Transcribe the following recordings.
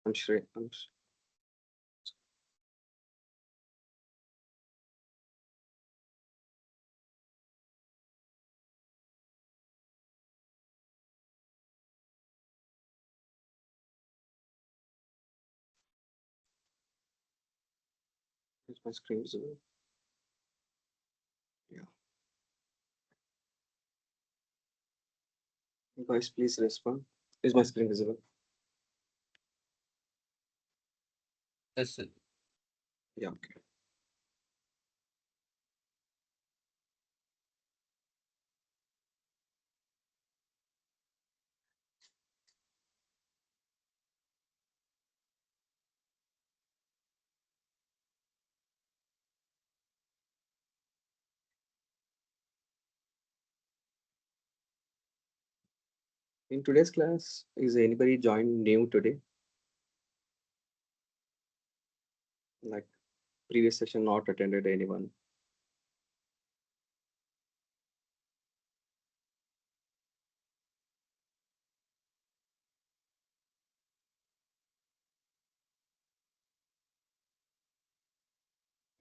I'm sure. Is my screen visible? Yeah. Guys, please respond. Is my screen visible? Yes, sir. Yeah. Okay. In today's class, is anybody joined new today? Like previous session not attended anyone?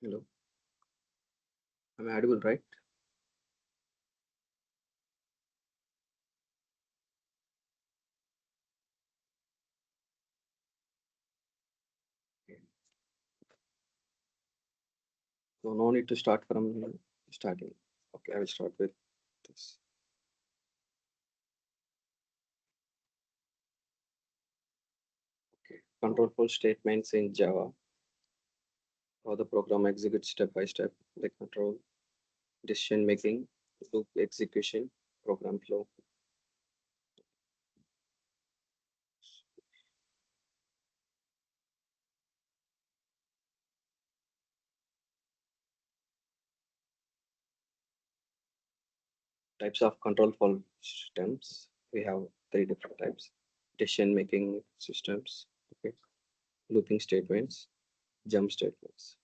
Hello. I'm audible, right? Okay. So no need to start from starting. Okay, I will start with this. Okay. Control flow statements in Java. How the program executes step by step. The control, decision making, loop execution, program flow. Types of control flow systems. We have three different types. Decision making systems. Okay. Looping statements, jump statements.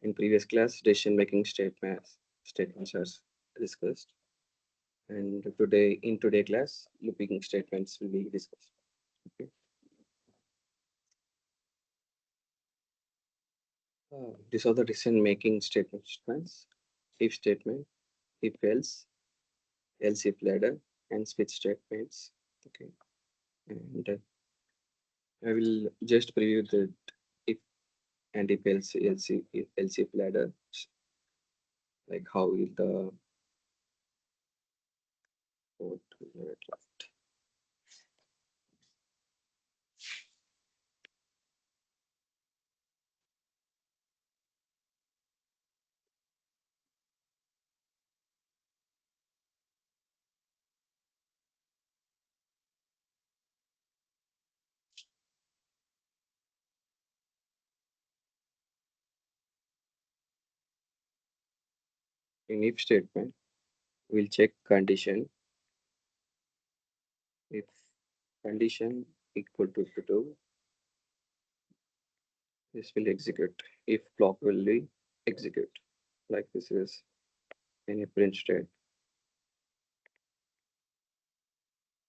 In previous class, decision making statements as discussed. And today in today class, looping statements will be discussed. Okay. These are the decision making statements. If statement, if else if ladder, and switch statements. Okay. And I will just preview the if and if if ladder, like how will the code will it left. In if statement, we'll check condition. If condition equal to true, this will execute. If block will be execute. Like this is in a print state,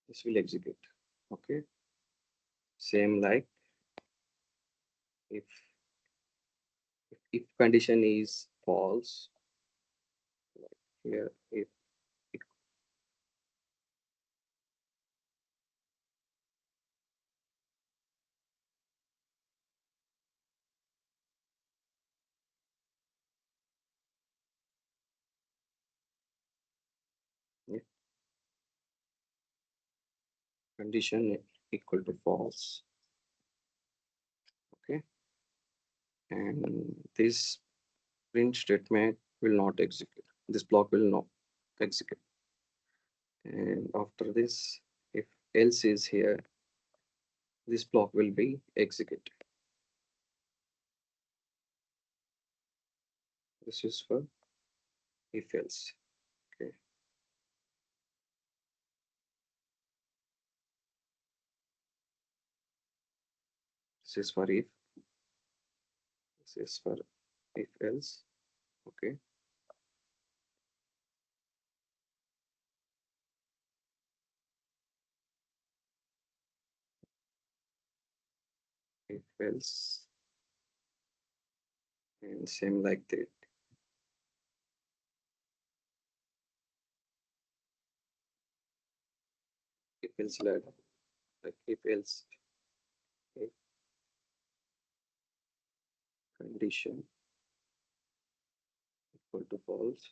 this will execute. Okay. Same like if if condition is false, like here if if condition equal to false, okay, and this print statement will not execute. This block will not execute. And after this, if else is here, this block will be executed. This is for if else. Okay. This is for if. This is for if else. Okay. if else, and same like that. If else ladder, like if else, if condition equal to false,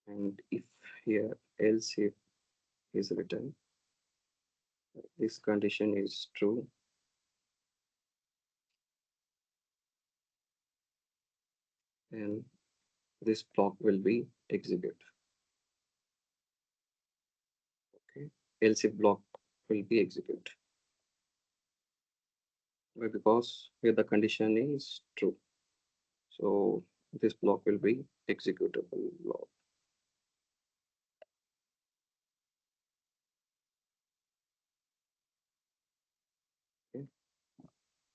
and if here else if is written, this condition is true, then this block will be executed. Okay, else if block will be executed. Why? Because here the condition is true. So this block will be executable block. Okay.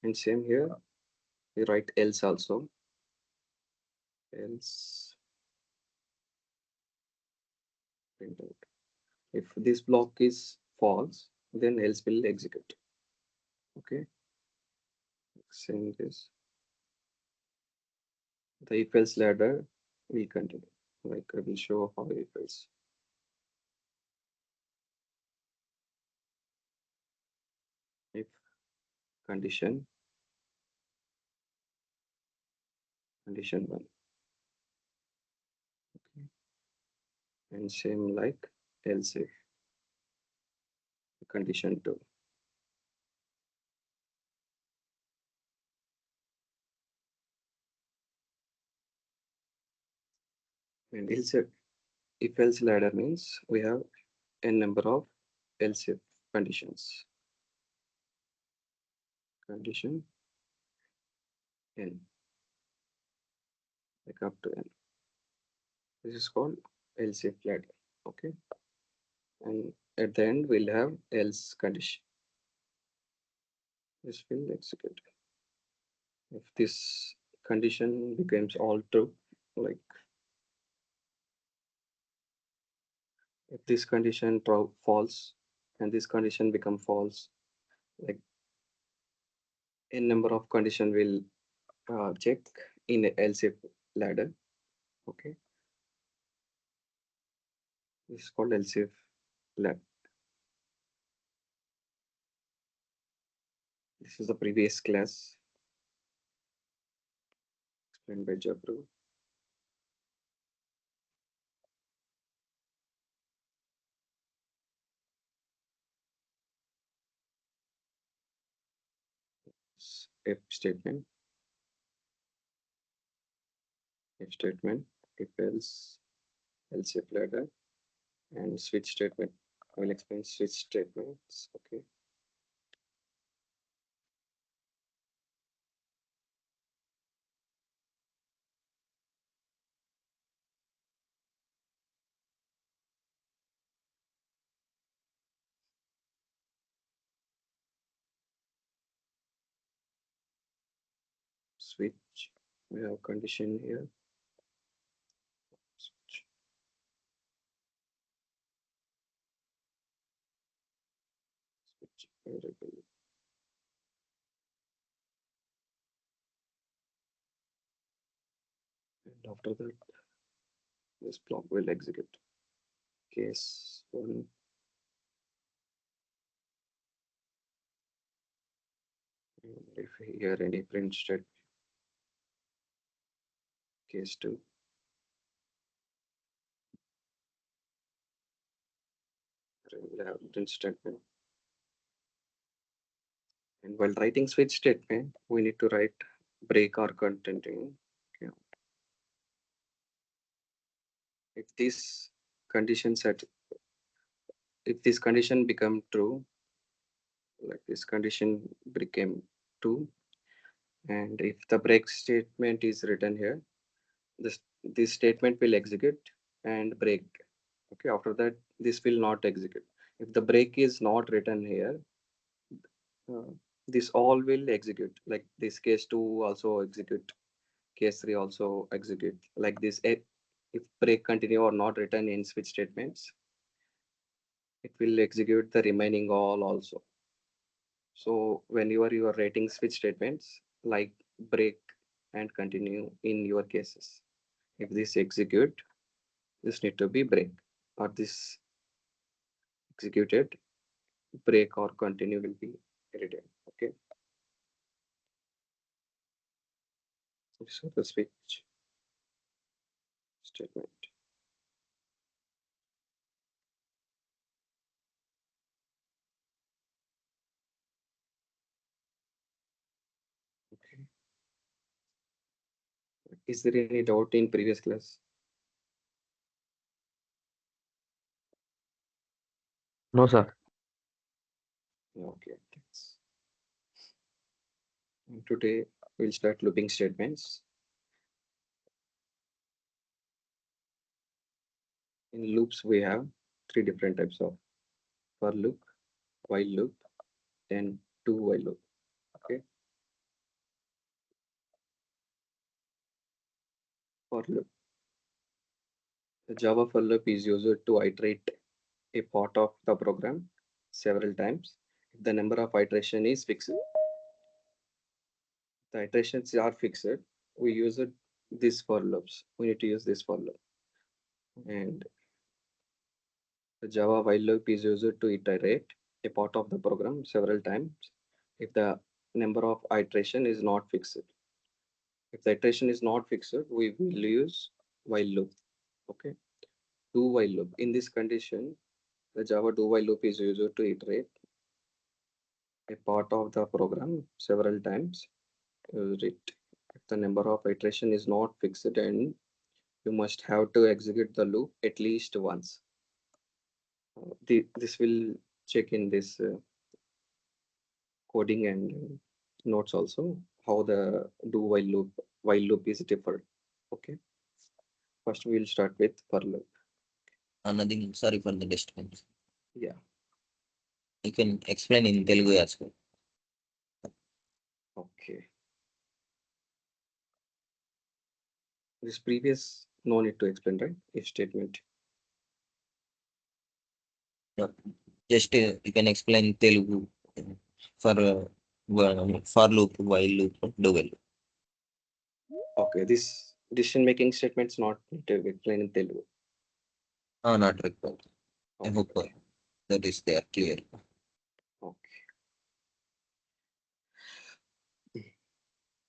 And same here, we write else also. Else print out. If this block is false, then else will execute. Okay. Same this. The if else ladder will continue. Like I will show how if else. If condition condition one. Okay. And same like else if condition two. And if else ladder means we have n number of else if conditions. Condition n, like up to n. This is called else if ladder. Okay. And at the end we'll have else condition. This will execute. If this condition becomes all true, like if this condition false and this condition become false, like n number of condition will check in else if ladder. Okay, this is called else if ladder. This is the previous class explained by Jabru. If statement, if statement, if else if ladder, and switch statement. I will explain switch statements. Okay. Switch. We have condition here. Switch. Switch variable. And after that, this block will execute. Case one. And if here any print state, case two. We'll have print statement. And while writing switch statement, we need to write break or contenting. Okay. If this condition set, if this condition become true, like this condition became true, and if the break statement is written here, this statement will execute and break. Okay, after that, this will not execute. If the break is not written here, uh, this all will execute. Like this case two also execute. case 3 also execute like this. If break continue or not written in switch statements, it will execute the remaining all also. So when you are writing switch statements like break and continue in your cases, if this execute, this need to be break, or this executed, break or continue will be written. Okay. So the switch statement. Okay. Is there any doubt in previous class? No, sir. Okay. Thanks. And today we'll start looping statements. In loops, we have three different types of for loop, while loop, and do while loop. Okay. For loop. The Java for loop is used to iterate a part of the program several times. If the number of iteration is fixed, the iterations are fixed, we use this for loops. We need to use this for loop. And the Java while loop is used to iterate a part of the program several times if the number of iteration is not fixed. If the iteration is not fixed, we will use while loop. Okay. Do while loop. In this condition, the Java do while loop is used to iterate a part of the program several times. Use it. If the number of iteration is not fixed, and you must have to execute the loop at least once. This will check in this coding and notes also how the do while loop is different. Okay. First, we'll start with for loop. Nothing. Sorry for the disturbance. Yeah. You can explain in Telugu as well. Okay. This previous, no need to explain, right? If statement. No. Just you can explain Telugu for for loop, while loop, do while loop. Okay. This decision making statements not need to explain in Telugu. Not required. I Okay. hope that is there clear. Okay.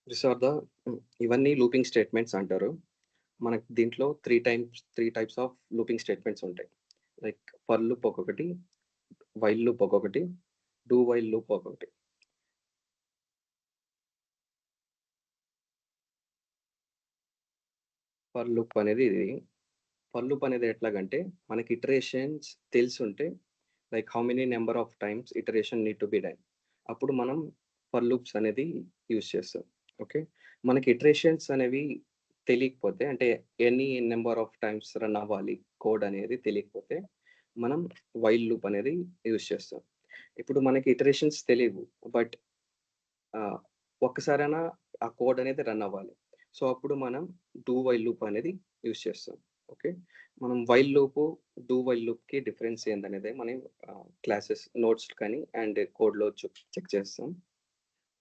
These are the ఇవన్నీ looping statements అంటారు. మనకు దీంట్లో three types of looping statements ఉంటాయి. Like for loop ఒక్కొక్కటి, while loop ఒక్కొక్కటి, do while loop ఒక్కొక్కటి. For loop అనేది ఎట్లాగంటే మనకి ఇటరేషన్స్ తెలుసుంటే like how many number of times iteration need to be done, అప్పుడు మనం ఫర్ లూప్స్ అనేది యూజ్ చేస్తాం. ఓకే. మనకి ఇటరేషన్స్ అనేవి తెలియకపోతే, అంటే any number of times run అవ్వాలి కోడ్ అనేది తెలియకపోతే మనం వైల్ లూప్ అనేది యూజ్ చేస్తాం. ఇప్పుడు మనకి ఇటరేషన్స్ తెలియవు, బట్ ఒక్కసారైనా ఆ కోడ్ అనేది రన్ అవ్వాలి. సో అప్పుడు మనం డూ వైల్ లూప్ అనేది యూజ్ చేస్తాం. ఓకే. మనం వైల్ లూప్, డూ వైల్ లూప్కి డిఫరెన్స్ ఏందనేది మనం క్లాసెస్ నోట్స్ కానీ అండ్ కోడ్లో చెక్ చేస్తాం.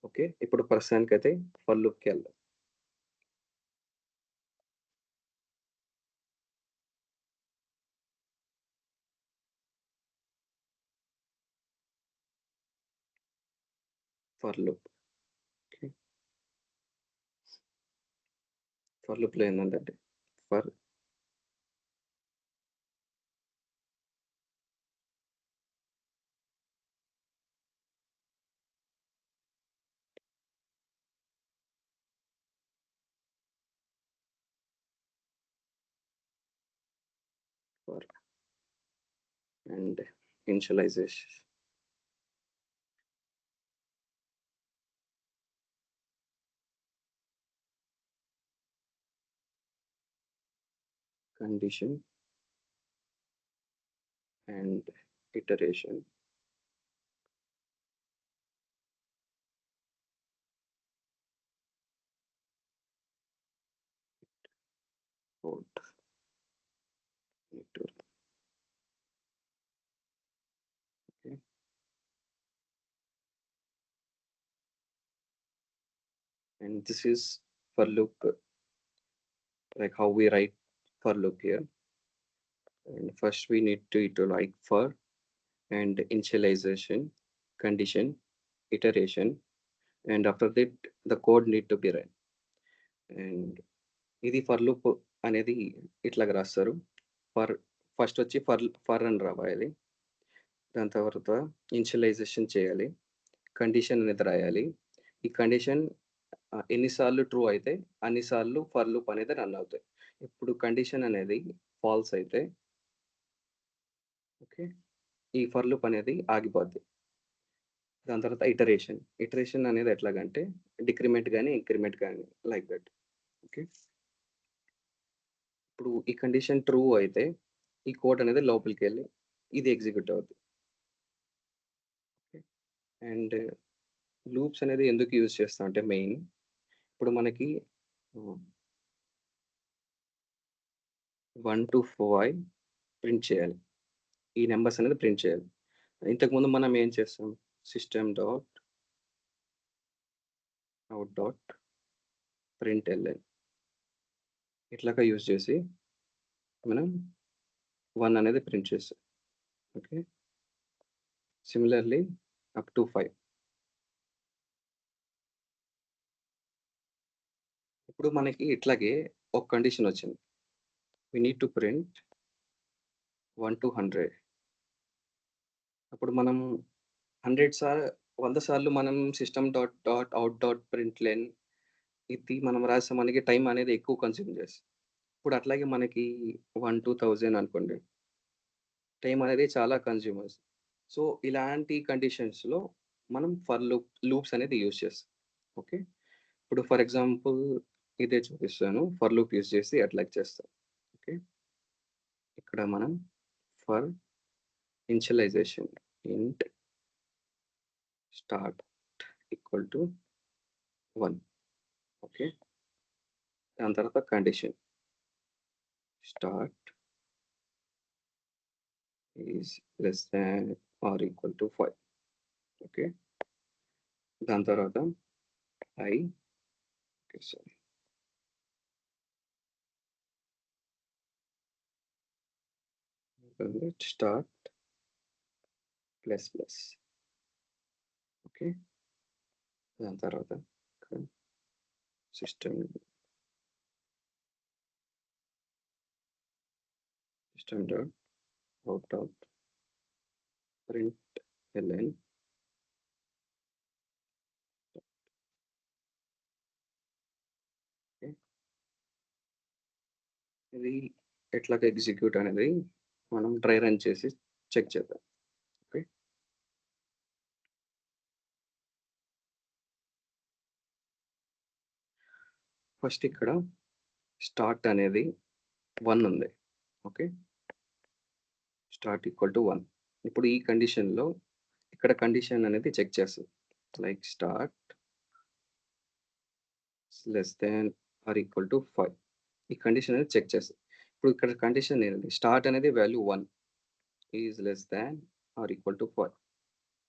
ఓకే. ఇప్పుడు ప్రస్తుతానికి అయితే ఫర్ లూప్కి వెళ్దాం. For loop. ఓకే. ఫర్ లూప్లో ఏంటంటే for for and initialization, condition and iteration. code need to run. Okay. And this is for loop, like how we write for loop here. And first we need to like for and initialization, condition, iteration, and after that the code need to be run. And ఇది for loop అనేది ఇట్లాగ రాస్తారు. For first వచ్చి for అని రాయాలి. దాని తర్వాత initialisation చేయాలి. కండిషన్ అనేది రాయాలి. ఈ కండిషన్ ఎన్నిసార్లు ట్రూ అయితే అన్నిసార్లు ఫర్ లూప్ అనేది రన్ అవుతాయి. ఇప్పుడు కండిషన్ అనేది ఫాల్స్ అయితే ఓకే, ఈ ఫర్ లూప్ అనేది ఆగిపోద్ది. దాని తర్వాత ఇటరేషన్ అనేది ఎట్లాగంటే డిక్రిమెంట్ కానీ ఇంక్రిమెంట్ కానీ లైక్ దట్. ఓకే, ఇప్పుడు ఈ కండిషన్ ట్రూ అయితే ఈ కోడ్ అనేది లోపలికి వెళ్ళి ఇది ఎగ్జిక్యూట్ అవుతుంది. అండ్ లూప్స్ అనేది ఎందుకు యూజ్ చేస్తాం అంటే మెయిన్ ఇప్పుడు మనకి 1 to 5 ప్రింట్ చేయాలి. ఈ నెంబర్స్ అనేది ప్రింట్ చేయాలి. ఇంతకుముందు మనం ఏం చేస్తాం, system dot out dot print ln ఇట్లాగా యూజ్ చేసి మనం 1 అనేది ప్రింట్ చేస్తాం. Okay, similarly up to 5. ఇప్పుడు మనకి ఇట్లాగే ఒక కండిషన్ వచ్చింది, we need to print 1 to 100. అప్పుడు మనం 100 సార్లు మనం system dot dot out dot print ln ఇది మనం రాస్తే మనకి టైం అనేది ఎక్కువ కన్స్యూమ్ చేస్తుంది. ఇప్పుడు అట్లాగే మనకి 1-2000 అనుకోండి, టైం అనేది చాలా కన్స్యూమర్స్. సో ఇలాంటి కండిషన్స్లో మనం ఫర్ లూప్స్ అనేది యూజ్ చేస్తాం. ఓకే, ఇప్పుడు ఫర్ ఎగ్జాంపుల్ ఇదే చూపిస్తాను, ఫర్ లూప్ యూజ్ చేసి అట్లా చేస్తాం. ఓకే, ఇక్కడ మనం for initialization int start equal to 1. Okay, దాని తర్వాత condition start is less than or equal to 5. Okay, దాని తర్వాత I okay sorry start plus plus. Okay, దాని తర్వాత system dot out dot print L N ఇది ఎట్లాగ ఎగ్జిక్యూట్ అనేది మనం డ్రై రన్ చేసి చెక్ చేద్దాం. ఓకే, ఫస్ట్ ఇక్కడ స్టార్ట్ అనేది 1 ఉంది. Okay, start equal to 1. ఇప్పుడు ఈ కండిషన్లో ఇక్కడ కండిషన్ అనేది చెక్ చేస్తుంది, like start less than or equal to 5. ఈ కండిషన్ అనేది చెక్ చేస్తుంది. ఇప్పుడు ఇక్కడ కండిషన్ ఏంటి, స్టార్ట్ అనేది value 1 is less than or equal to 5.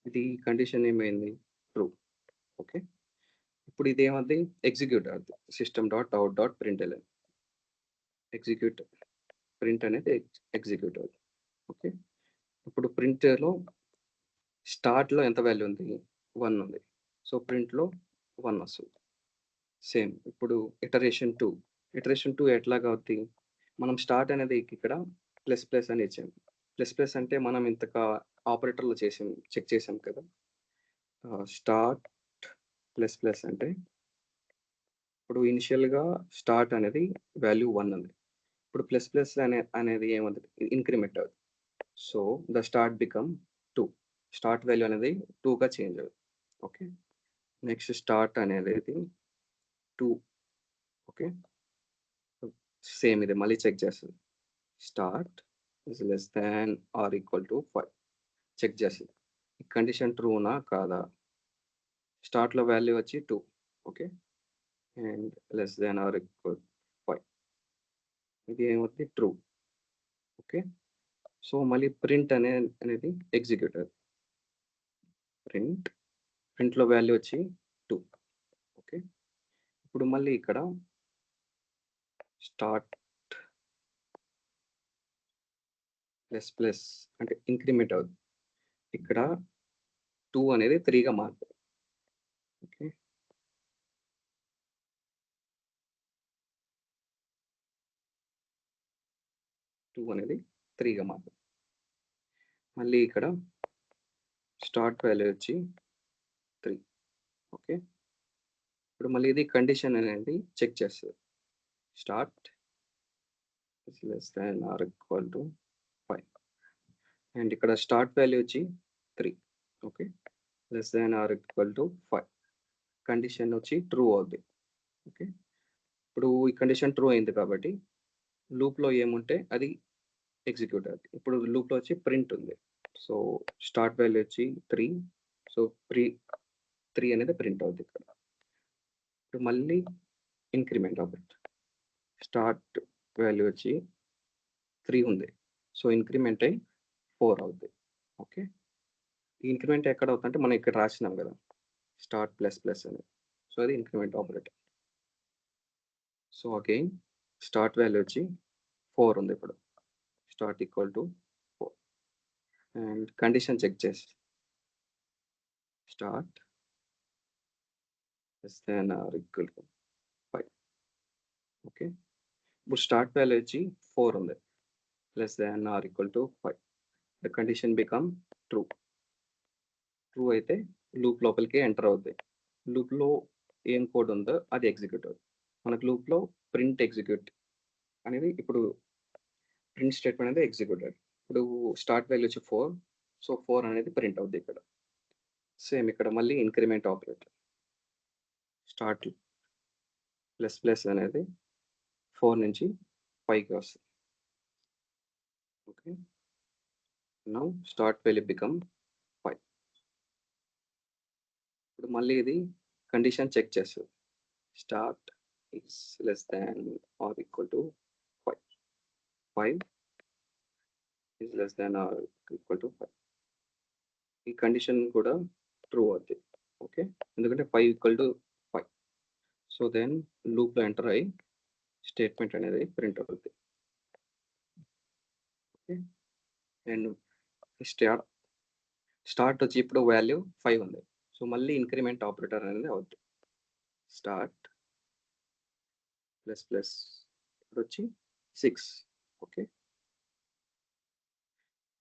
ఇది కండిషన్ ఏమైంది, ట్రూ. ఓకే, ఇప్పుడు ఇది ఏమవుతుంది, ఎగ్జిక్యూట్ అవుతుంది. System dot out dot print L N execute print అనేది ఎగ్జిక్యూట్ అవుతుంది. ఓకే, ఇప్పుడు ప్రింట్లో స్టార్ట్లో ఎంత వాల్యూ ఉంది, 1 ఉంది. సో ప్రింట్లో 1 వస్తుంది. సేమ్ ఇప్పుడు ఇటరేషన్ 2 ఎట్లాగా అవుతుంది, మనం స్టార్ట్ అనేది ఇక్కడ ప్లస్ ప్లస్ అని ఇచ్చాం. ప్లస్ ప్లస్ అంటే మనం ఇంతగా ఆపరేటర్లో చెక్ చేసాం కదా. స్టార్ట్ ప్లస్ ప్లస్ అంటే ఇప్పుడు ఇనిషియల్గా స్టార్ట్ అనేది వాల్యూ 1 ఉంది. ఇప్పుడు ప్లస్ ప్లస్ అనేది ఏమవుతుంది, ఇంక్రిమెంట్ అవుతుంది. So the start become 2. Start value అనేది 2గా చేంజ్ అవుతుంది. ఓకే, నెక్స్ట్ స్టార్ట్ అనేది 2. ఓకే, సేమ్ ఇది మళ్ళీ చెక్ చేస్తుంది, start is less than or equal to 5 check చేస్తుంది. ఈ కండిషన్ ట్రూనా కాదా, స్టార్ట్లో వాల్యూ వచ్చి 2. Okay, and less than or equal 5. ఇది ఏమవుతుంది ట్రూ. ఓకే. సో మళ్ళీ ప్రింట్ అనేది ఎగ్జిక్యూటర్. ప్రింట్‌లో వాల్యూ వచ్చి 2. ఓకే. ఇప్పుడు మళ్ళీ ఇక్కడ స్టార్ట్ ప్లస్ ప్లస్ అంటే ఇంక్రిమెంట్ అవుద్ది. ఇక్కడ 2 అనేది 3గా మారుతది. ఓకే. టూ అనేది 3గా మారుతది. మళ్ళీ ఇక్కడ స్టార్ట్ వాల్యూ వచ్చి 3. ఓకే. ఇప్పుడు మళ్ళీ ఇది కండిషన్ అనేది చెక్ చేస్తది. Start is less than or equal to 5 and ఇక్కడ స్టార్ట్ వాల్యూ వచ్చి 3. Okay. Less than or equal to 5 condition వచ్చి ట్రూ అవుద్ది. ఓకే. ఇప్పుడు ఈ కండిషన్ ట్రూ అయింది కాబట్టి లూప్‌లో ఏముంటే అది ఎగ్జిక్యూట్ అవుద్ది. ఇప్పుడు లూప్‌లో వచ్చి ప్రింట్ ఉంది. సో స్టార్ట్ వాల్యూ వచ్చి 3. సో 3 అనేది ప్రింట్ అవుద్ది ఇక్కడ. ఇప్పుడు మళ్ళీ ఇంక్రిమెంట్ ఆపరేటర్. స్టార్ట్ వాల్యూ వచ్చి 3 ఉంది. సో ఇంక్రిమెంట్ అయ్యి 4 అవుద్ది. ఓకే. ఈ ఇంక్రిమెంట్ ఎక్కడ అవుతుందంటే మనం ఇక్కడ రాసినాం కదా! స్టార్ట్ ప్లస్ ప్లస్ అని. సో అది increment operator. So again start value వచ్చి 4 ఉంది ఇప్పుడు. Start equal to 4 and condition check చేసి start less than or equal to 5. Okay. ఇప్పుడు స్టార్ట్ వాల్యూ వచ్చి 4 ఉంది. Less than or equal to 5. The condition become true. True అయితే loop లోపలికి enter అవుద్ది. లూప్‌లో ఏం కోడ్ ఉందో అది ఎగ్జిక్యూట్ అవుద్ది. మనకు లూప్‌లో ప్రింట్ ఎగ్జిక్యూట్ అనేది ఇప్పుడు ప్రింట్ స్టేట్మెంట్ అనేది ఎగ్జిక్యూట్ అవుద్ది. ఇప్పుడు స్టార్ట్ వాల్యూ వచ్చి 4. సో 4 అనేది ప్రింట్ అవుద్ది ఇక్కడ. సేమ్ ఇక్కడ మళ్ళీ increment operator. Start plus plus అనేది 4 నుంచి 5కి వస్తది. Okay. Now start value become 5. ఇప్పుడు మళ్ళీ ఇది కండిషన్ చెక్ చేస్తది. Start is less than or equal to 5. 5 is less than or equal to 5. ఈ కండిషన్ కూడా ట్రూ అవుద్ది. ఓకే. ఎందుకంటే 5 ఈక్వల్ టు 5. సో దెన్ లూప్‌లో ఎంటర్ అయ్యి స్టేట్మెంట్ అనేది ప్రింట్ అవుద్ది. ఓకే. అండ్ స్టార్ట్ స్టార్ట్ వచ్చి ఇప్పుడు వాల్యూ 5 ఉంది. సో మళ్ళీ ఇంక్రిమెంట్ ఆపరేటర్ అనేది అవుద్ది. స్టార్ట్ ప్లస్ ప్లస్ ఇప్పుడొచ్చి 6. ఓకే.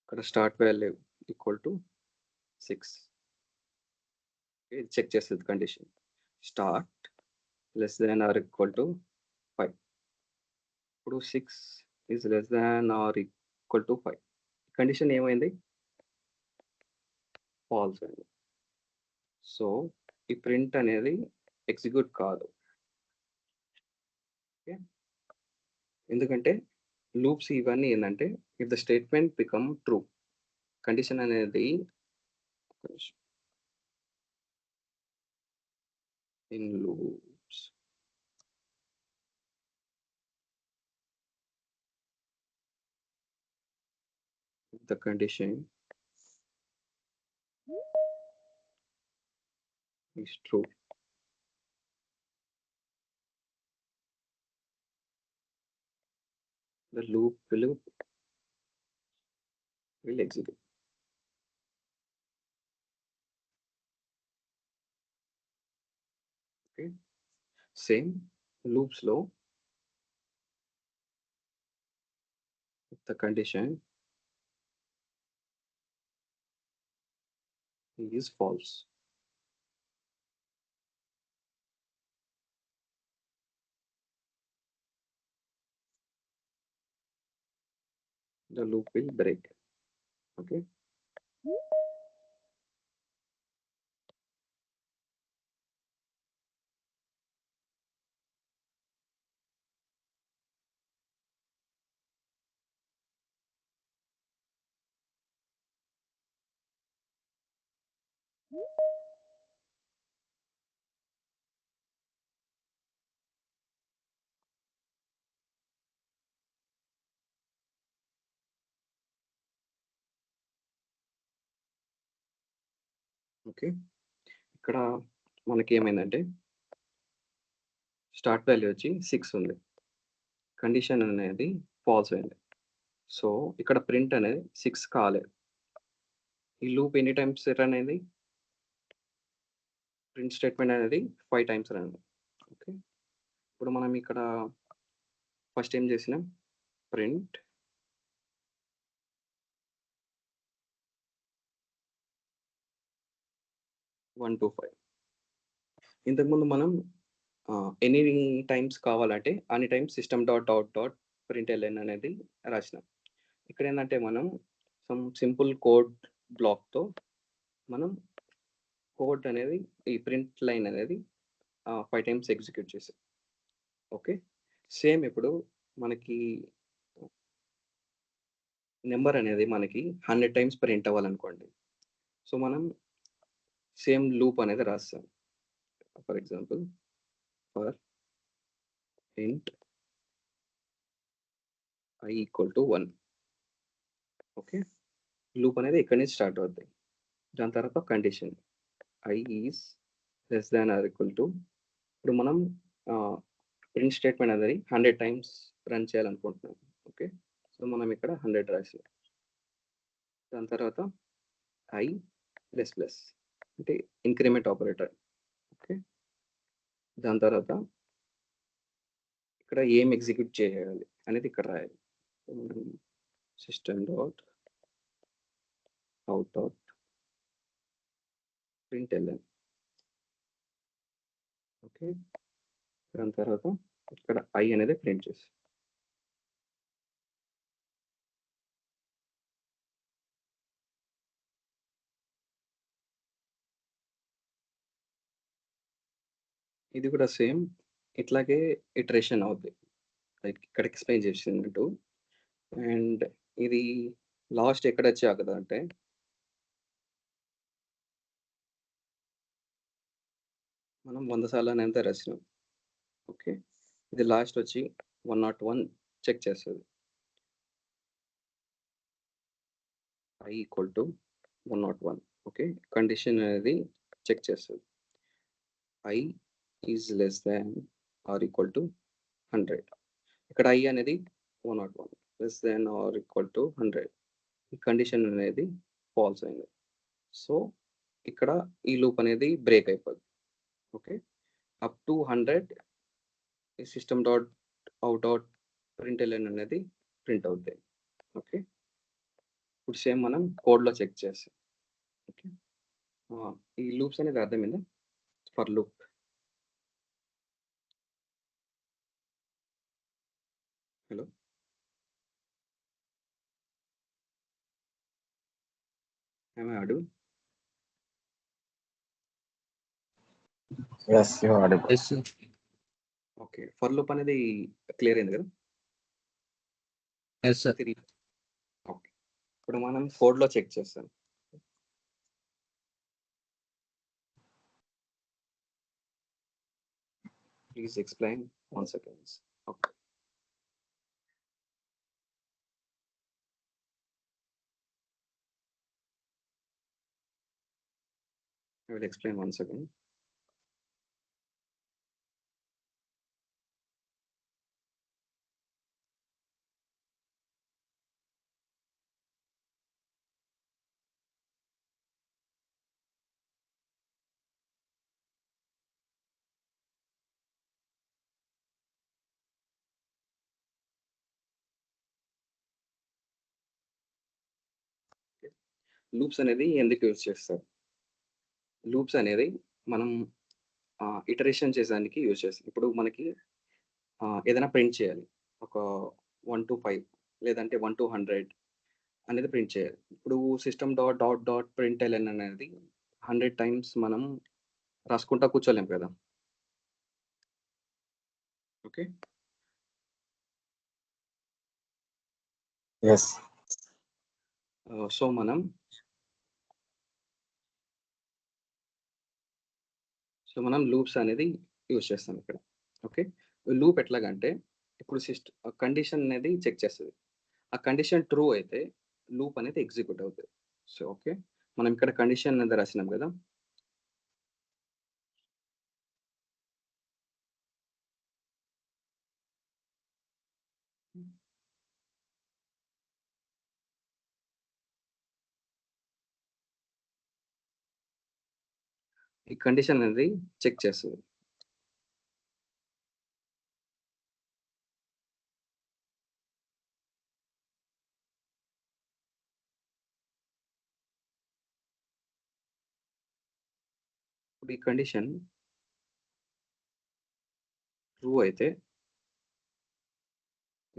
ఇక్కడ స్టార్ట్ వాల్యూ ఈక్వల్ టు 6. ఇది చెక్ చేస్తది condition. Start less than or equal to 5. ఇప్పుడు 6 is less than or equal to 5. Condition ఏమైంది? ఫాల్స్ అయింది. సో ఈ ప్రింట్ అనేది ఎగ్జిక్యూట్ కాదు. ఓకే. ఎందుకంటే లూప్స్ ఇవన్నీ ఏందంటే if the statement become true condition అనేది ఒక్క నిమిషం. In loops if the condition is true the loop will execute. Okay. Same loops low if the condition is false. The loop will break. Okay. Okay. ఇక్కడ మనకి ఏమైందంటే start value వచ్చి 6 ఉంది. Condition అనేది falls అయింది. సో, ఇక్కడ print అనేది 6 కాలేదు. ఈ లూప్ ఎన్ని టైమ్స్ రన్ అయింది? ప్రింట్ స్టేట్మెంట్ అనేది 5 టైమ్స్ రన్ అయింది. ఓకే. ఇప్పుడు మనం ఇక్కడ ఫస్ట్ ఏం చేసినాం? Print 1 to 5. ఇంతకుముందు మనం ఎన్ని టైమ్స్ కావాలంటే అన్ని times system dot out dot println అనేది రాసినాం. ఇక్కడ ఏంటంటే మనం సమ్ సింపుల్ కోడ్ బ్లాక్‌తో మనం కోడ్ అనేది ఈ ప్రింట్ లైన్ అనేది 5 టైమ్స్ ఎగ్జిక్యూట్ చేసాం. ఓకే. సేమ్ ఇప్పుడు మనకి నంబర్ అనేది మనకి 100 టైమ్స్ ప్రింట్ అవ్వాలనుకోండి. సో, మనం సేమ్ లూప్ అనేది రాస్తాం. For example for int i equal to 1. Okay. Loop అనేది ఇక్కడి నుంచి స్టార్ట్ అవుద్ది. దాని తర్వాత condition i is less than or equal to ఇప్పుడు మనం ప్రింట్ స్టేట్మెంట్ అనేది 100 టైమ్స్ రన్ చేయాలనుకుంటున్నాం. ఓకే. సో, మనం ఇక్కడ 100 రాసాం. దాని తర్వాత i ప్లస్ ప్లస్ అంటే ఇంక్రిమెంట్ ఆపరేటర్. ఓకే. దాని తర్వాత ఇక్కడ ఏం ఎగ్జిక్యూట్ చేయాలి అనేది ఇక్కడ రాయాలి. System dot out dot println. Okay. దాని తర్వాత ఇక్కడ i అనేది ప్రింట్ చేసి ఇది కూడా సేమ్ ఇట్లాగే ఇటరేషన్ అవుద్ది. లైక్ ఇక్కడ ఎక్స్‌ప్లెయిన్ చేసినట్టు. అండ్ ఇది లాస్ట్ ఎక్కడొచ్చి ఆగదంటే మనం 100 సార్లు అనేది రాసినాం. ఓకే. ఇది లాస్ట్ వచ్చి 101 చెక్ చేస్తది. i equal to 101. Okay. Condition అనేది చెక్ చేస్తది. i is less than or equal to 100. ఇక్కడ i అనేది 101 less than or equal to 100. ఈ కండిషన్ అనేది ఫాల్స్ అయింది. సో, ఇక్కడ ఈ లూప్ అనేది బ్రేక్ అయిపోద్ది. ఓకే. అప్ టు 100 ఈ system dot out dot println అనేది ప్రింట్ అవుద్ది. ఓకే. ఇప్పుడు సేమ్ మనం కోడ్‌లో చెక్ చేస్తాం. ఓకే. ఈ లూప్స్ అనేది అర్థమైందా? For loop. Hello. Am I audible? Yes, you are audible. Yes, sir. Okay. For loop అనేది క్లియర్ అయింది కదా? Yes, sir. ఓకే. ఇప్పుడు మనం కోడ్‌లో చెక్ చేస్తాం. Please explain 1 seconds. Okay. I will explain 1 second. Loops అనేది ఎందుకు యూజ్ చేస్తారు? లూప్స్ అనేది మనం ఇటరేషన్ చేసేదానికి యూజ్ చేస్తాం. ఇప్పుడు మనకి ఏదైనా ప్రింట్ చేయాలి. ఒక 1-5 లేదంటే 1-100 అనేది ప్రింట్ చేయాలి. ఇప్పుడు system dot dot dot println అనేది 100 టైమ్స్ మనం రాసుకుంటా కూర్చోలేం కదా! ఓకే. Yes. సో, మనం లూప్స్ అనేది యూజ్ చేస్తాం ఇక్కడ. ఓకే. లూప్ ఎట్లాగంటే ఇప్పుడు కండిషన్ అనేది చెక్ చేస్తది. ఆ కండిషన్ ట్రూ అయితే లూప్ అనేది ఎగ్జిక్యూట్ అవుతది. So, okay. మనం ఇక్కడ కండిషన్ అనేది రాసినాం కదా! ఈ కండిషన్ అనేది చెక్ చేస్తుంది. ఇప్పుడు ఈ కండిషన్ ట్రూ అయితే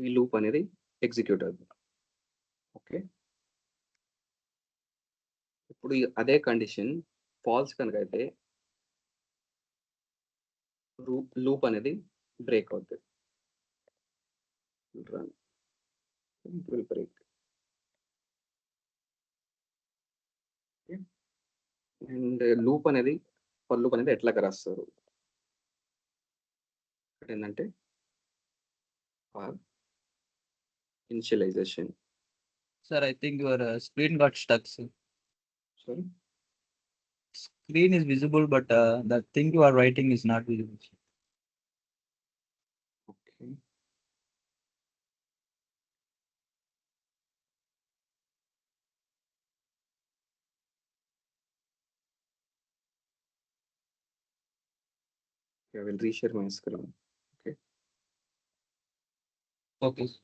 ఈ లూప్ అనేది ఎగ్జిక్యూట్ అవుతుంది. ఓకే. ఇప్పుడు అదే కండిషన్ ఫాల్స్ కనుక అయితే లూప్ అనేది బ్రేక్ అవుతుంది. Run will break. And loop అనేది ఫర్ లూప్ అనేది ఎట్లా రాస్తారు ఏంటంటే for initialization. Sir, I think your screen got stuck. Sir. Sorry, Screen is visible, but the thing you are writing is not visible. Okay. I will reshare my screen. Okay. Sir.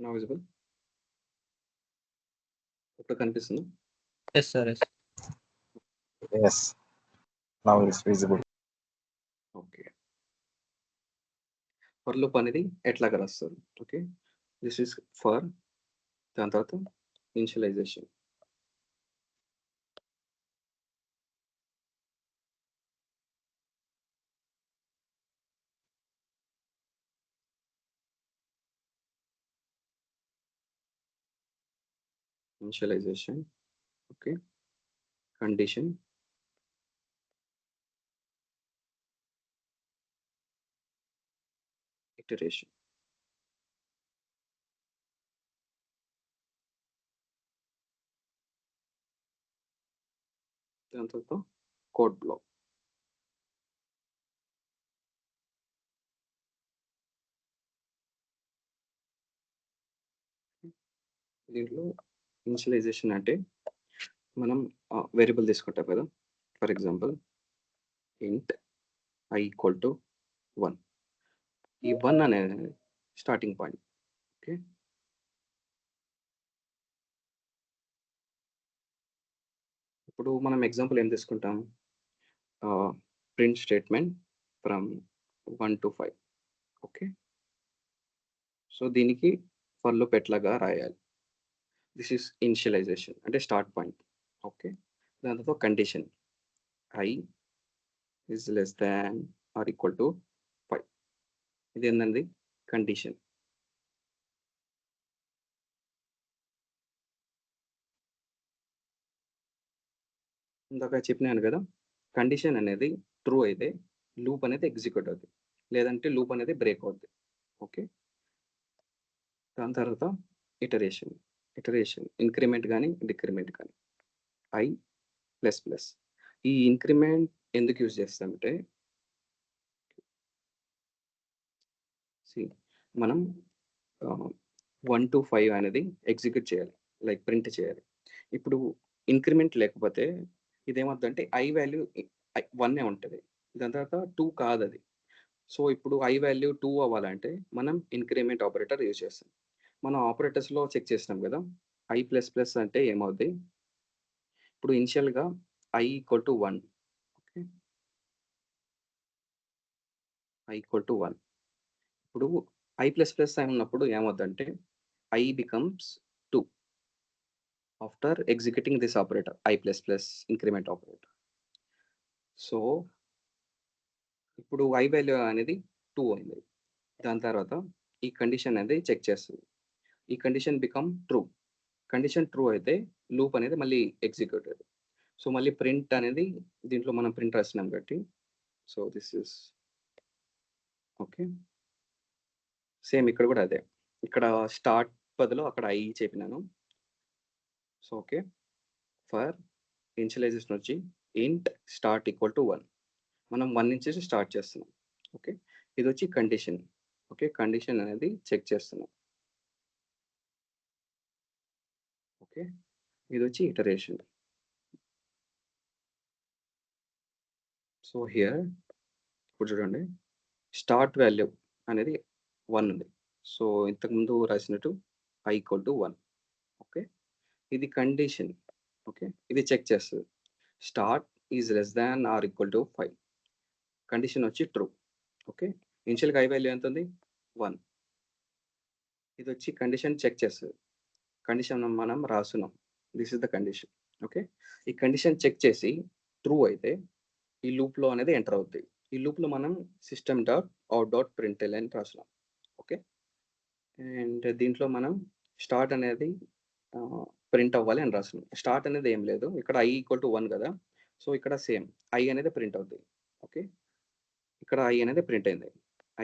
Now visible? ఇప్పుడు కనిపిస్తుంది. Yes, sir. Yes. Yes, now it's visible. Okay. For loop అనేది ఎట్లాగా రాస్తారు? Okay, this is for, దాని తర్వాత initialization. Initialization, okay, condition, iteration. దాని తర్వాత code block. దీంట్లో ఇనిషియలైజేషన్ అంటే మనం వేరియబుల్ తీసుకుంటాం కదా. ఫర్ ఎగ్జాంపుల్ ఇంట్ ఐ ఈక్వల్ టు 1. ఈ 1 అనేది స్టార్టింగ్ పాయింట్. ఓకే, ఇప్పుడు మనం ఎగ్జాంపుల్ ఏం తీసుకుంటాం? Print statement from 1 to 5. Okay, so దీనికి ఫర్ లూప్ ఎట్లాగా రాయాలి? దిస్ ఈస్ ఇనిషియలైజేషన్ అంటే స్టార్ట్ పాయింట్. ఓకే, దాని తర్వాత condition I is less than or equal to 5. ఇది ఏంటండి? కండిషన్. ఇందాక చెప్పినాను కదా, కండిషన్ అనేది ట్రూ అయితే లూప్ అనేది ఎగ్జిక్యూట్ అవుతుంది, లేదంటే లూప్ అనేది బ్రేక్ అవుతుంది. ఓకే, దాని తర్వాత ఇటరేషన్. ఇటరేషన్ ఇంక్రిమెంట్ కానీ డిక్రిమెంట్ కానీ. I plus plus. ఈ ఇంక్రిమెంట్ ఎందుకు యూజ్ చేస్తామంటే మనం 1 to 5 అనేది ఎగ్జిక్యూట్ చేయాలి, లైక్ ప్రింట్ చేయాలి. ఇప్పుడు ఇంక్రిమెంట్ లేకపోతే ఇదేమవుతుందంటే ఐ వాల్యూ 1 ఉంటుంది, దాని తర్వాత 2 కాదు అది. సో ఇప్పుడు ఐ వాల్యూ 2 అవ్వాలంటే మనం ఇంక్రిమెంట్ ఆపరేటర్ యూజ్ చేస్తాం. మనం ఆపరేటర్స్లో చెక్ చేసినాం కదా, ఐ ప్లస్ ప్లస్ అంటే ఏమవుతుంది? ఇప్పుడు ఇనిషియల్గా I equal to 1. Okay, I equal to 1. ఇప్పుడు ఐ ప్లస్ ప్లస్ ఉన్నప్పుడు ఏమవుతుందంటే I becomes 2 after executing this operator I plus plus increment operator. So ఇప్పుడు ఐ వాల్యూ అనేది 2 అయింది. దాని తర్వాత ఈ కండిషన్ అనేది చెక్ చేస్తుంది. ఈ condition become true. Condition true అయితే లూప్ అనేది మళ్ళీ ఎగ్జిక్యూట్ అవుతుంది. సో మళ్ళీ ప్రింట్ అనేది దీంట్లో మనం ప్రింట్ రాసినాం కాబట్టి so this is okay. Same ఇక్కడ కూడా అదే, ఇక్కడ స్టార్ట్ బదులు అక్కడ ఐ చెప్పినాను. సో ఓకే, ఫర్ ఇనిషియలైజేషన్ వచ్చి ఇంట్ స్టార్ట్ ఈక్వల్ టు 1, మనం 1 నుంచి స్టార్ట్ చేస్తున్నాం. ఓకే, ఇది వచ్చి కండిషన్. ఓకే, కండిషన్ అనేది చెక్ చేస్తున్నాం. ఓకే, ఇది వచ్చి ఇటరేషన్. సో హియర్ ఇప్పుడు చూడండి, స్టార్ట్ వాల్యూ అనేది 1 ఉంది. సో ఇంతకుముందు రాసినట్టు ఐ ఈక్వల్ టు 1. ఓకే, ఇది కండిషన్. ఓకే, ఇది చెక్ చేస్తుంది. Start is less than or equal to 5, condition వచ్చి ట్రూ. ఓకే, ఇనిషియల్గా ఐ వాల్యూ ఎంత ఉంది? 1. ఇది వచ్చి కండిషన్ చెక్ చేస్తుంది. కండిషన్ మనం రాస్తున్నాం, this is the condition. Okay, ఈ కండిషన్ చెక్ చేసి ట్రూ అయితే ఈ లూప్లో అనేది ఎంటర్ అవుతుంది. ఈ లూప్లో మనం system dot out dot println అని రాస్తున్నాం. ఓకే, అండ్ దీంట్లో మనం స్టార్ట్ అనేది ప్రింట్ అవ్వాలి అని రాస్తున్నాం. స్టార్ట్ అనేది ఏం లేదు, ఇక్కడ ఐ ఈక్వల్ టు 1 కదా, సో ఇక్కడ సేమ్ ఐ అనేది ప్రింట్ అవుతుంది. ఓకే, ఇక్కడ ఐ అనేది ప్రింట్ అయింది,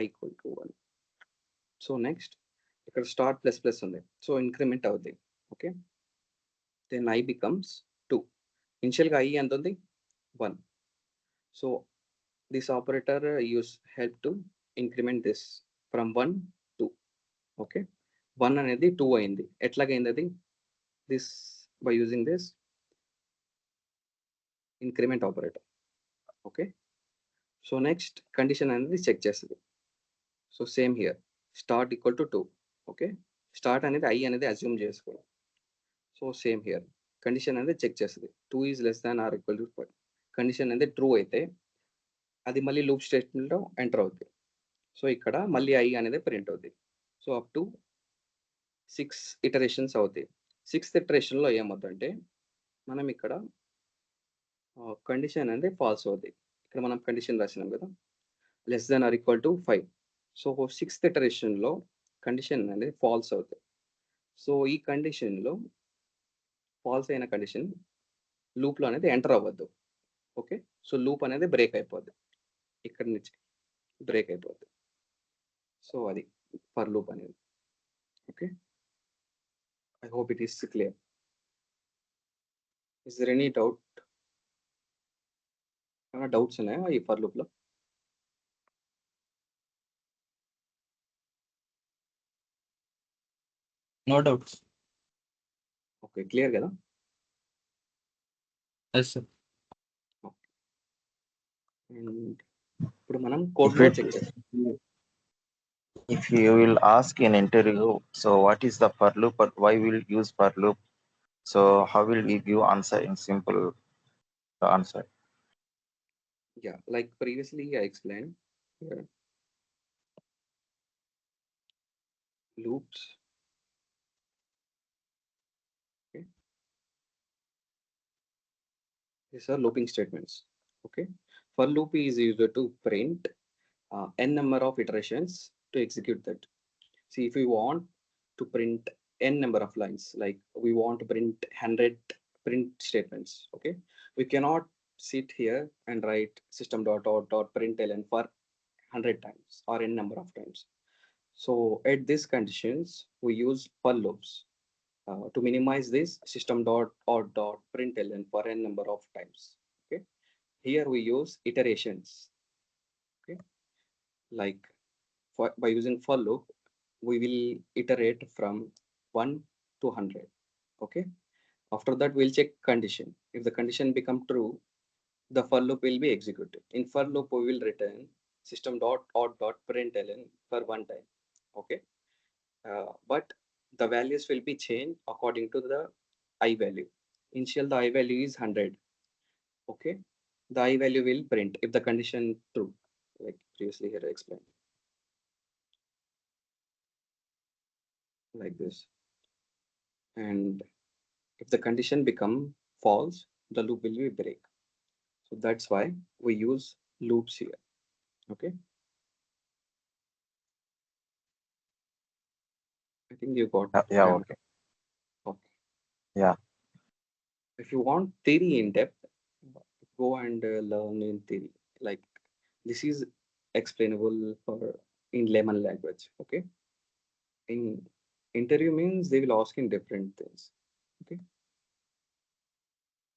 I equal to 1. So next ఇక్కడ స్టార్ట్ ప్లస్ ప్లస్ ఉంది, సో ఇంక్రిమెంట్ అవుతుంది. Okay, then I becomes 2. ఇనిషియల్గా ఐ ఎంత ఉంది? 1. So this operator use help to increment this from 1 to 2. Okay, 1 అనేది 2 అయింది. ఎట్లాగైంది అది? This by using this increment operator. Okay, so next condition అనేది చెక్ చేస్తుంది. So same here start equal to 2. Okay, start అనేది I అనేది assume చేసుకోవడం. So same here condition అనేది చెక్ చేస్తుంది. 2 is less than or equal to 5, condition అనేది true అయితే అది మళ్ళీ లూప్ స్టేట్మెంట్లో ఎంటర్ అవుతుంది. సో ఇక్కడ మళ్ళీ ఐ అనేది ప్రింట్ అవుతుంది. సో అప్ టు 6 ఇటరేషన్స్ అవుతాయి. 6th ఇటరేషన్లో ఏమవుతుందంటే మనం ఇక్కడ కండిషన్ అనేది ఫాల్స్ అవుతుంది. ఇక్కడ మనం కండిషన్ రాసినాం కదా, less than or equal to 5. So 6th ఇటరేషన్లో కండిషన్ అనేది ఫాల్స్ అవుతుంది. సో ఈ కండిషన్లో ఫాల్స్ అయిన కండిషన్ లూప్లో అనేది ఎంటర్ అవ్వద్దు. ఓకే, సో లూప్ అనేది బ్రేక్ అయిపోద్ది, ఇక్కడి నుంచి బ్రేక్ అయిపోద్ది. సో అది ఫర్ లూప్ అనేది. Okay, I hope it is clear. Is there any doubt? Doubts ఉన్నాయా ఈ ఫర్ లూప్లో? No doubts. ఓకే, క్లియర్ కదా? Yes, sir. అండ్ ఇప్పుడు మనం కోడ్ If it- చెక్ చేస్తాం. If you will ask in interview, so what is the for loop, or why will you use for loop? So how will we give answer in simple answer? Yeah, like previously I explained here. Loops. Okay, these are looping statements. Okay, for loop is used to print n number of iterations to execute that. See, if we want to print n number of lines, like we want to print 100 print statements, okay, we cannot sit here and write system dot out dot println for 100 times or n number of times. So at these conditions we use for loops to minimize this system dot out dot println for n number of times. Okay, here we use iterations. Okay, like by using for loop we will iterate from 1 to 100. Okay, after that we'll check condition. If the condition become true, the for loop will be executed. In for loop we will return system dot out dot println for one time. Okay, but the values will be changed according to the I value. Initial the I value is 100. Okay, the I value will print if the condition true, like previously here I explained, like this. And if the condition become false, the loop will be break. So that's why we use loops here. Okay, I think you got Yeah, my okay. okay. Yeah. If you want theory in depth, go and learn in theory. Like this is explainable for in layman language. Okay. In interview means they will ask in different things. Okay.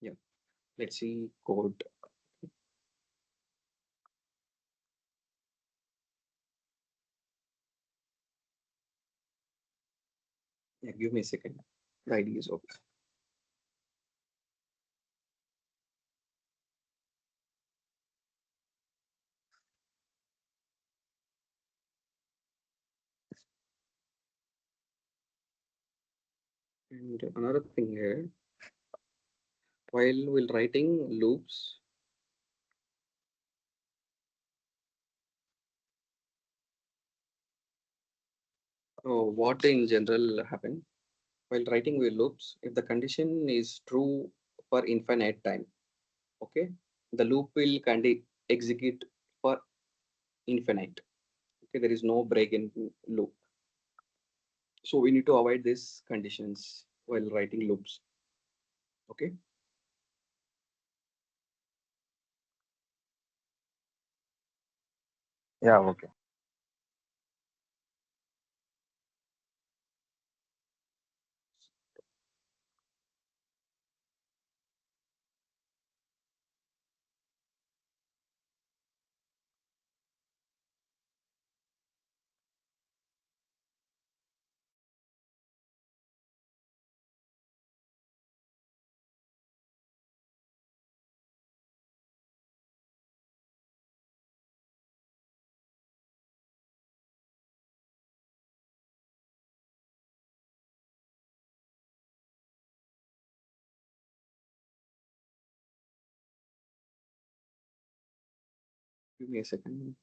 Yeah. Let's see code. Yeah, give me a second. The ID is open. And another thing here, while writing loops, what in general happen? While writing while loops, if the condition is true for infinite time, okay, the loop will execute for infinite. Okay, there is no break in loop. So we need to avoid these conditions while writing loops. Okay. Yeah, okay. Give me a second.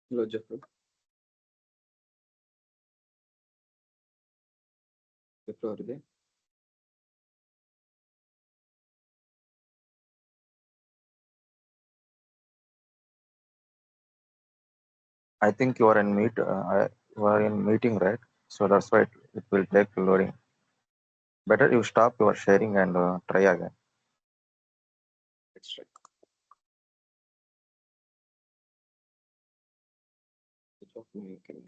Hello, Jeffrey. Jeffrey, are you there? I think you are in you are in meeting, right? So that's why it will take loading. Better you stop your sharing and try again. Let's try. Switch off my camera.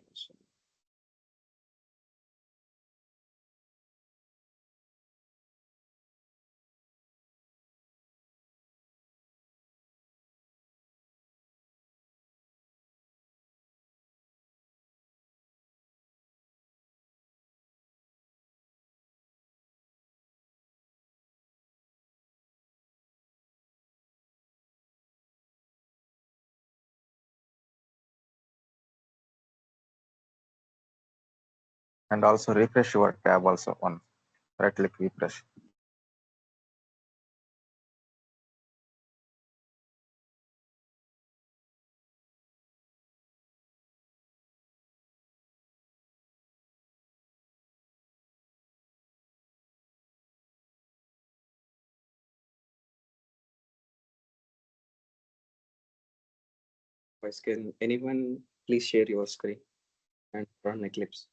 And also refresh your tab also on right click refresh. Guys, can anyone please share your screen and run Eclipse?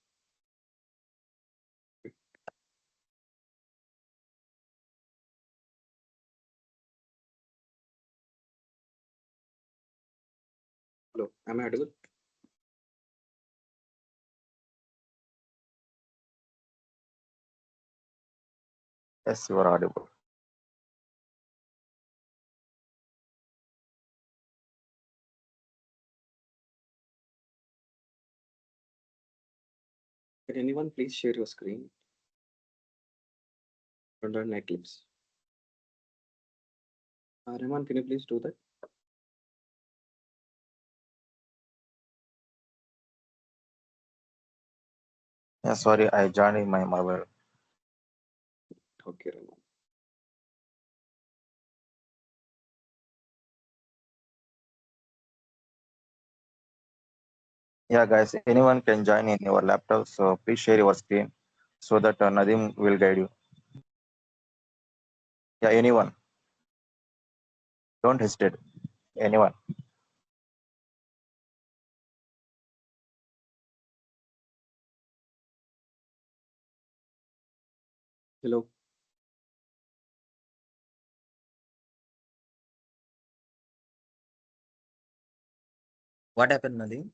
Hello, am I audible? Yes, you are audible. Can anyone please share your screen and run Eclipse? Rahman, can you please do that? Yeah, sorry, I joined in my mobile. Okay, Rahman. Yeah, guys, anyone can join in your laptop. So please share your screen so that Nadim will guide you. Yeah, anyone. Don't hesitate. Anyone. Hello. What happened, Nadim?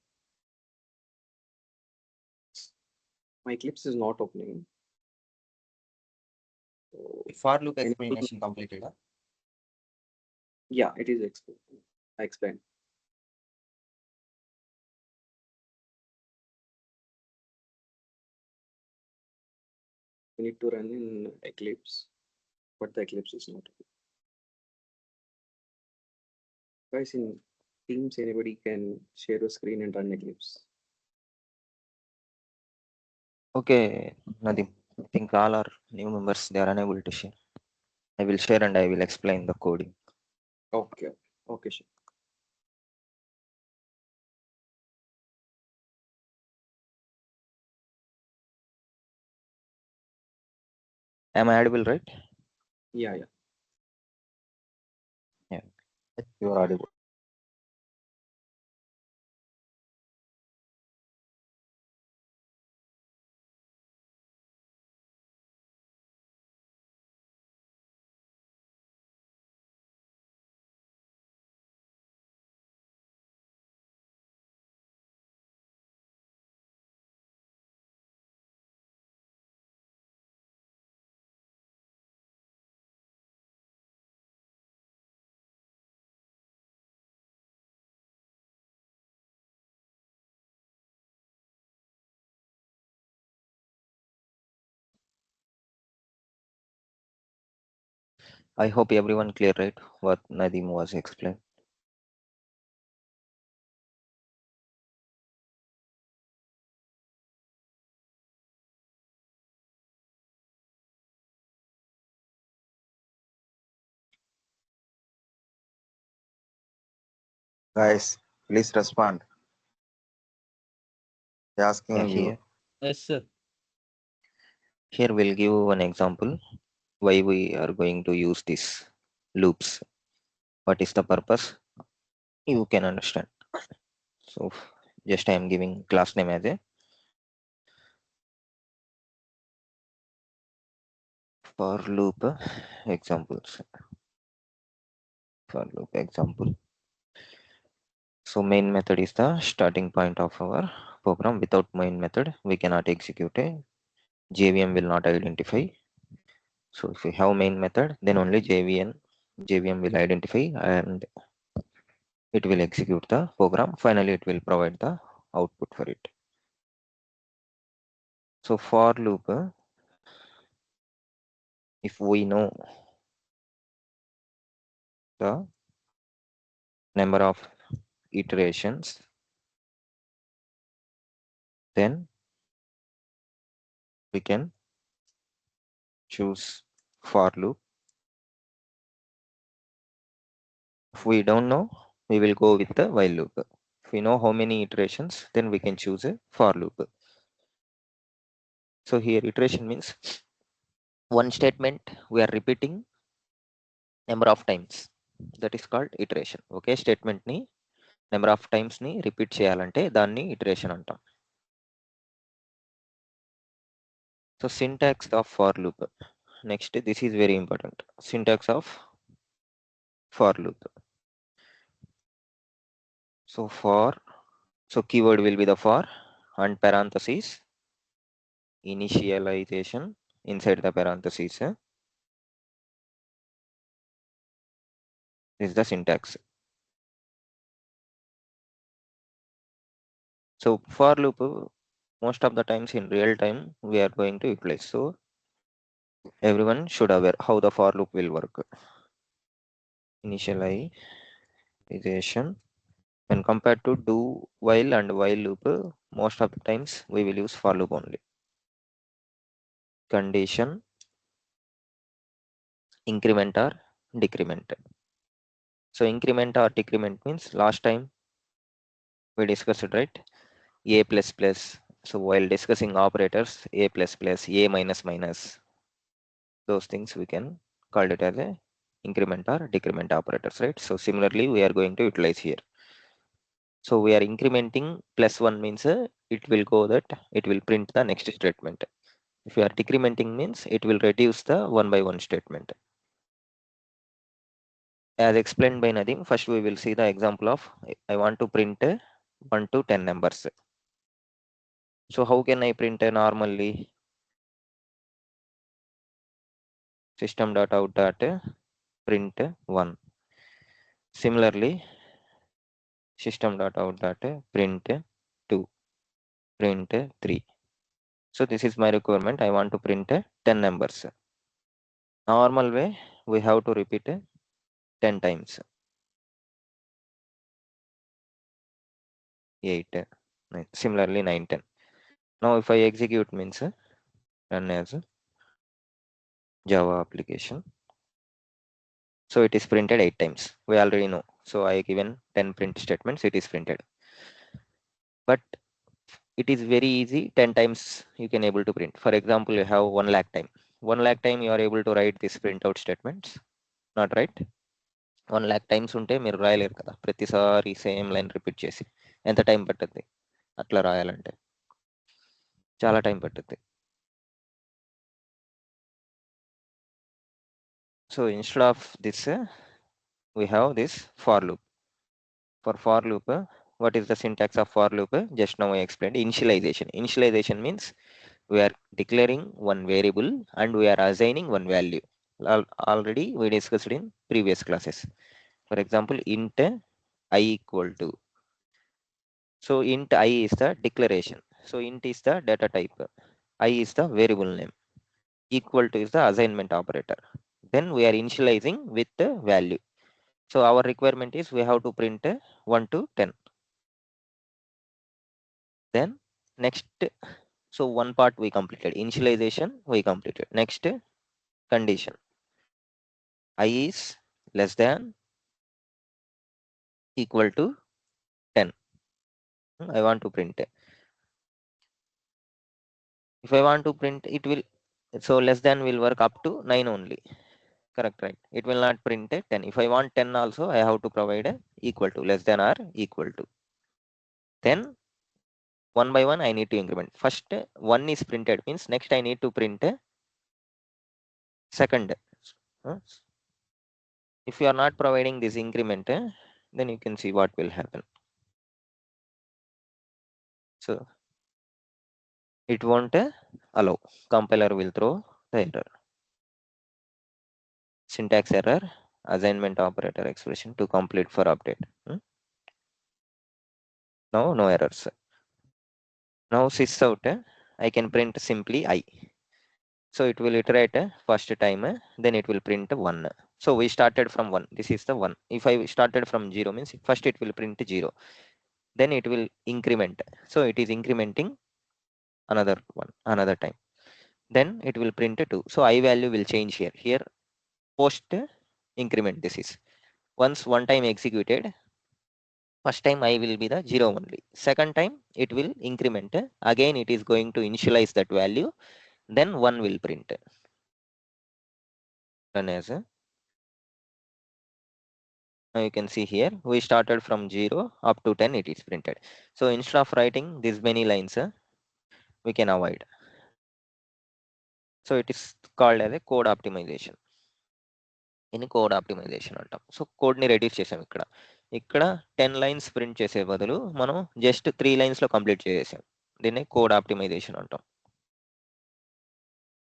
My Eclipse is not opening. So, For loop anyone- explanation completed. Huh? Yeah, it is explained. I explained. We need to run in Eclipse, but the Eclipse is not open. Guys, in Teams, anybody can share a screen and run Eclipse. Okay, Nadim. I think all our new members they are unable to share. I will share and I will explain the coding. Okay, okay, sure. Am I audible, right? Yeah, yeah. You are audible. I hope everyone clear, right? What Nadim was explained. Guys, please respond. Asking Yeah, you. here, Yes, sir. here we'll give an example why we are going to use these loops. What is the purpose? You can understand. So just I am giving class name as a for loop examples. For loop example. So main method is the starting point of our program. Without main method, we cannot execute a JVM will not identify. So if we have main method, then only JVM will identify and it will execute the program. Finally, it will provide the output for it. So for loop, if we know the number of iterations, then we can choose for loop. If we don't know, we will go with the while loop. If we know how many iterations, then we can choose a for loop. So here iteration means one statement we are repeating number of times. That is called iteration. Okay, statement ni number of times ni repeat చేయాలంటే దాన్ని iteration అంటాం. So syntax of for loop. Next, this is very important. Syntax of for loop. So keyword will be the for and parentheses initialization inside the parentheses. This is the syntax. So for loop, most of the times in real time we are going to utilize. So everyone should aware how the for loop will work. Initialization when compared to do while and while loop, most of the times we will use for loop only. Condition, increment or decrement. So increment or decrement means last time we discussed, right? A plus plus. So while discussing operators, a plus plus, a minus minus, those things we can call it as a increment or decrement operators, right? So similarly, we are going to utilize here. So we are incrementing plus one means it will go that it will print the next statement. If we are decrementing means it will reduce the one by one statement. As explained by Nadeem, first we will see the example of I want to print 1 to 10 numbers. So how can I print normally? System.out.print 1. Similarly, system.out.print 2, print 3. So this is my requirement. I want to print 10 numbers. Normal way, we have to repeat 10 times. 8, 9. Similarly 9, 10. Now if I execute means run as Java application. So it is printed 8 times. We already know. So I given 10 print statements, it is printed. But it is very easy. 10 times you can able to print. For example, you have 1 lakh time. 1 lakh time you are able to write this printout statements. Not right? 1 lakh times ఉంటే మీరు రాయలేరు కదా ప్రతిసారి same line repeat చేసి ఎంత time పట్టుద్ది అట్లా రాయాలంటే చాలా టైం పట్టుద్ది. So instead of this, we have this for loop. For loop, what is the syntax of for loop? Just now I explained initialization. Initialization means we are declaring one variable and we are assigning one value. Already we discussed in previous classes. For example, int I equal to. So int I is the declaration. So int is the data type. I is the variable name. Equal to is the assignment operator. Then we are initializing with the value. So our requirement is we have to print 1 to 10. Then next, so one part we completed. Initialization we completed. Next, condition. I is less than equal to 10. I want to print it. If I want to print, it will, so less than will work up to 9 only. Correct, right? It will not print a 10. If I want 10 also, I have to provide a equal to, less than or equal to. Then one by one I need to increment. First 1 is printed, means next I need to print a second. If you are not providing this increment, then you can see what will happen. So it won't allow. Compiler will throw the error. Syntax error, assignment operator expression to complete for update. Now no errors. Now sys out, I can print simply I. So it will iterate first time, then it will print 1. So we started from 1. This is the 1. If I started from 0, means first it will print 0. Then it will increment. So it is incrementing another one, another time. Then it will print 2. So I value will change here. Here post increment this is. Once one time executed, first time I will be the 0 only. Second time it will increment. Again it is going to initialize that value. Then 1 will print. Run as a. Now you can see here we started from 0 up to 10 it is printed. So instead of writing this many lines, we can avoid. So it is called as a code optimization. In code optimization అంటాం. So కోడ్ని reduce చేసాం ఇక్కడ 10 lines print చేసే బదులు మనం just 3 lines లో complete చేసేసాం. దీన్ని కోడ్ ఆప్టిమైజేషన్ అంటాం.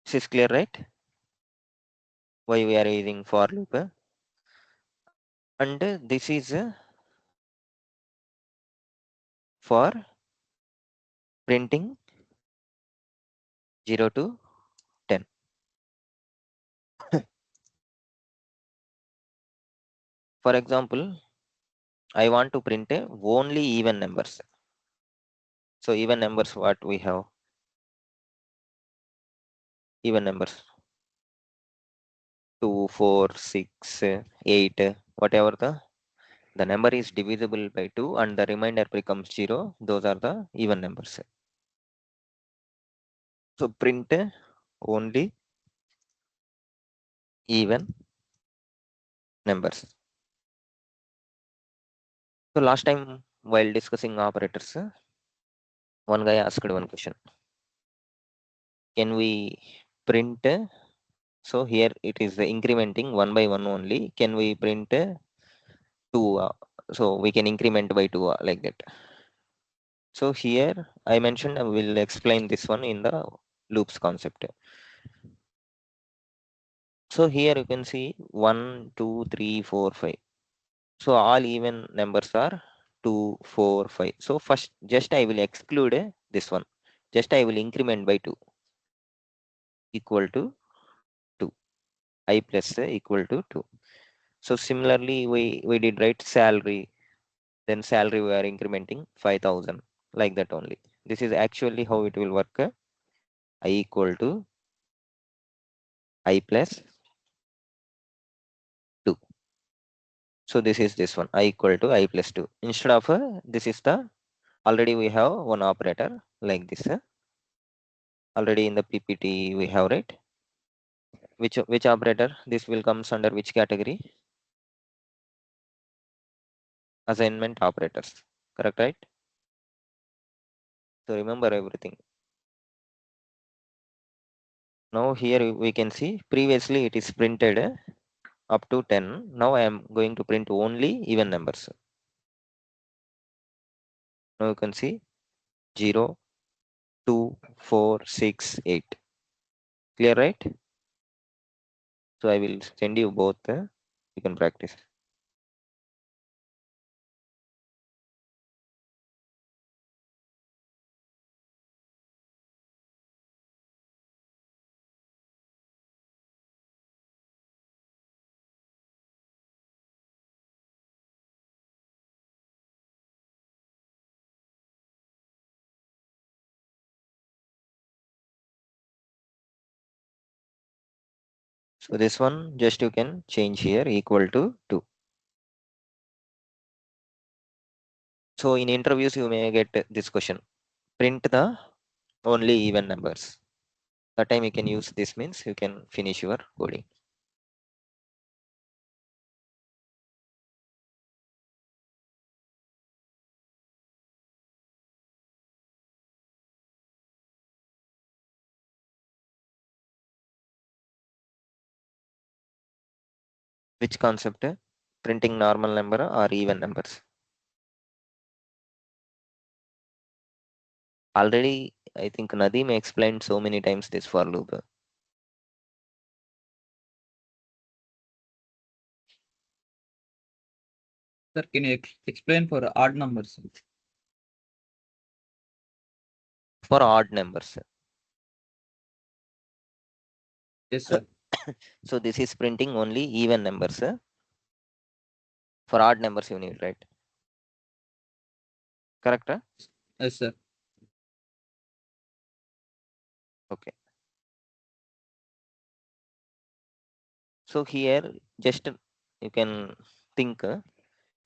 This is clear, right? Why we are using for loop, and this is for printing 0 to 10. For example, I want to print only even numbers. So even numbers, what we have? Even numbers 2, 4, 6, 8, whatever the number is divisible by 2 and the remainder becomes 0. Those are the even numbers. So print only even numbers. So last time while discussing operators, one guy asked one question. Can we print? So here it is incrementing 1 by 1 only. Can we print 2? So we can increment by 2 like that. So here I mentioned I will explain this one in the loops concept. So here you can see 1, 2, 3, 4, 5. So all even numbers are 2, 4, 5. So first just I will exclude this one. Just I will increment by 2 equal to 2. I plus equal to 2. So similarly we did write salary. Then salary we are incrementing 5,000 like that only. This is actually how it will work. I equal to I plus 2. So this is this one, I equal to I plus 2. Instead of this is the, already we have one operator like this. Already in the PPT we have, right? Which operator? This will comes under which category? Assignment operators. Correct, right? So remember everything. Now here we can see previously it is printed up to 10. Now I am going to print only even numbers. Now you can see 0, 2, 4, 6, 8. Clear, right? So I will send you both. You can practice. So this one just you can change here equal to 2. So in interviews you may get this question. Print the only even numbers. That time you can use this, means you can finish your coding. Which concept? Printing normal number or even numbers? Already, I think Nadeem explained so many times this for loop. Sir, can you explain for odd numbers? For odd numbers. Yes, sir. So this is printing only even numbers. For odd numbers you need, right? Correct? Yes, sir. Okay. So here just you can think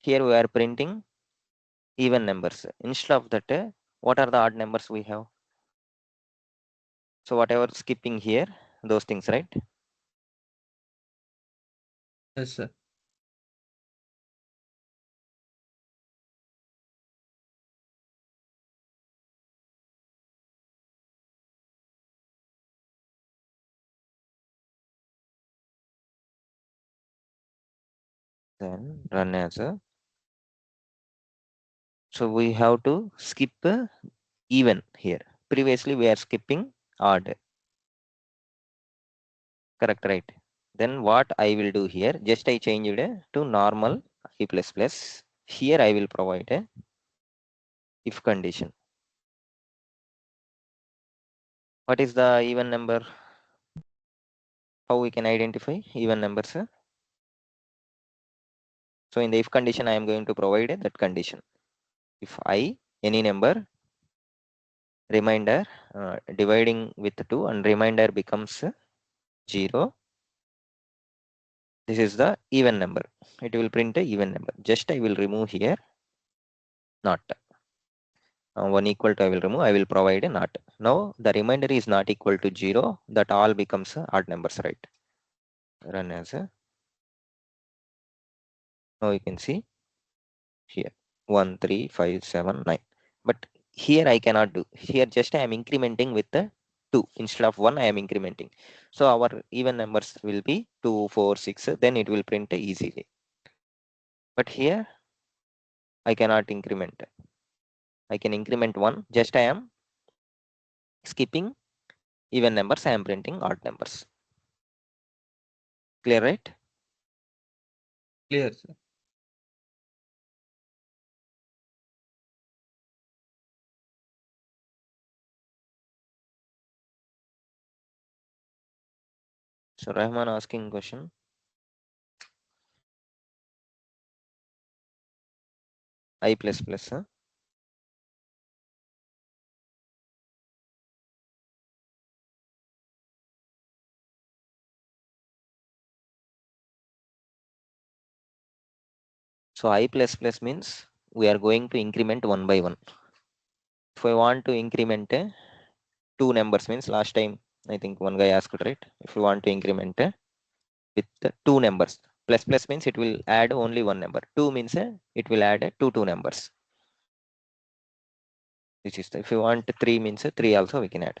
here we are printing even numbers. Instead of that, what are the odd numbers we have? So whatever skipping here, those things, right? Yes, sir. Then run as a. So we have to skip even here. Previously we are skipping odd. Correct, right? Then what I will do here, just I changed it to normal C++. Here I will provide a if condition. What is the even number? How we can identify even numbers? So in the if condition, I am going to provide that condition. If I, any number, remainder dividing with 2 and remainder becomes 0. This is the even number. It will print a even number. Just I will remove here not. 1 equal to I will remove. I will provide a not. Now the remainder is not equal to 0. That all becomes odd numbers, right? Run as a. Now you can see here 1, 3, 5, 7, 9. But here I cannot do. Here just I am incrementing with the 2 instead of 1. I am incrementing. So our even numbers will be 2, 4, 6. Then it will print easily. But here I cannot increment. I can increment 1. Just I am skipping even numbers. I am printing odd numbers. Clear, right? Clear, sir. So Rahman asking question. I++. Huh? So I++ means we are going to increment 1 by 1. If I want to increment 2 numbers, means last time I think one guy asked, right? If you want to increment with 2 numbers, plus means it will add only one number. 2 means it will add 2 numbers. Which is if you want 3 means 3 also we can add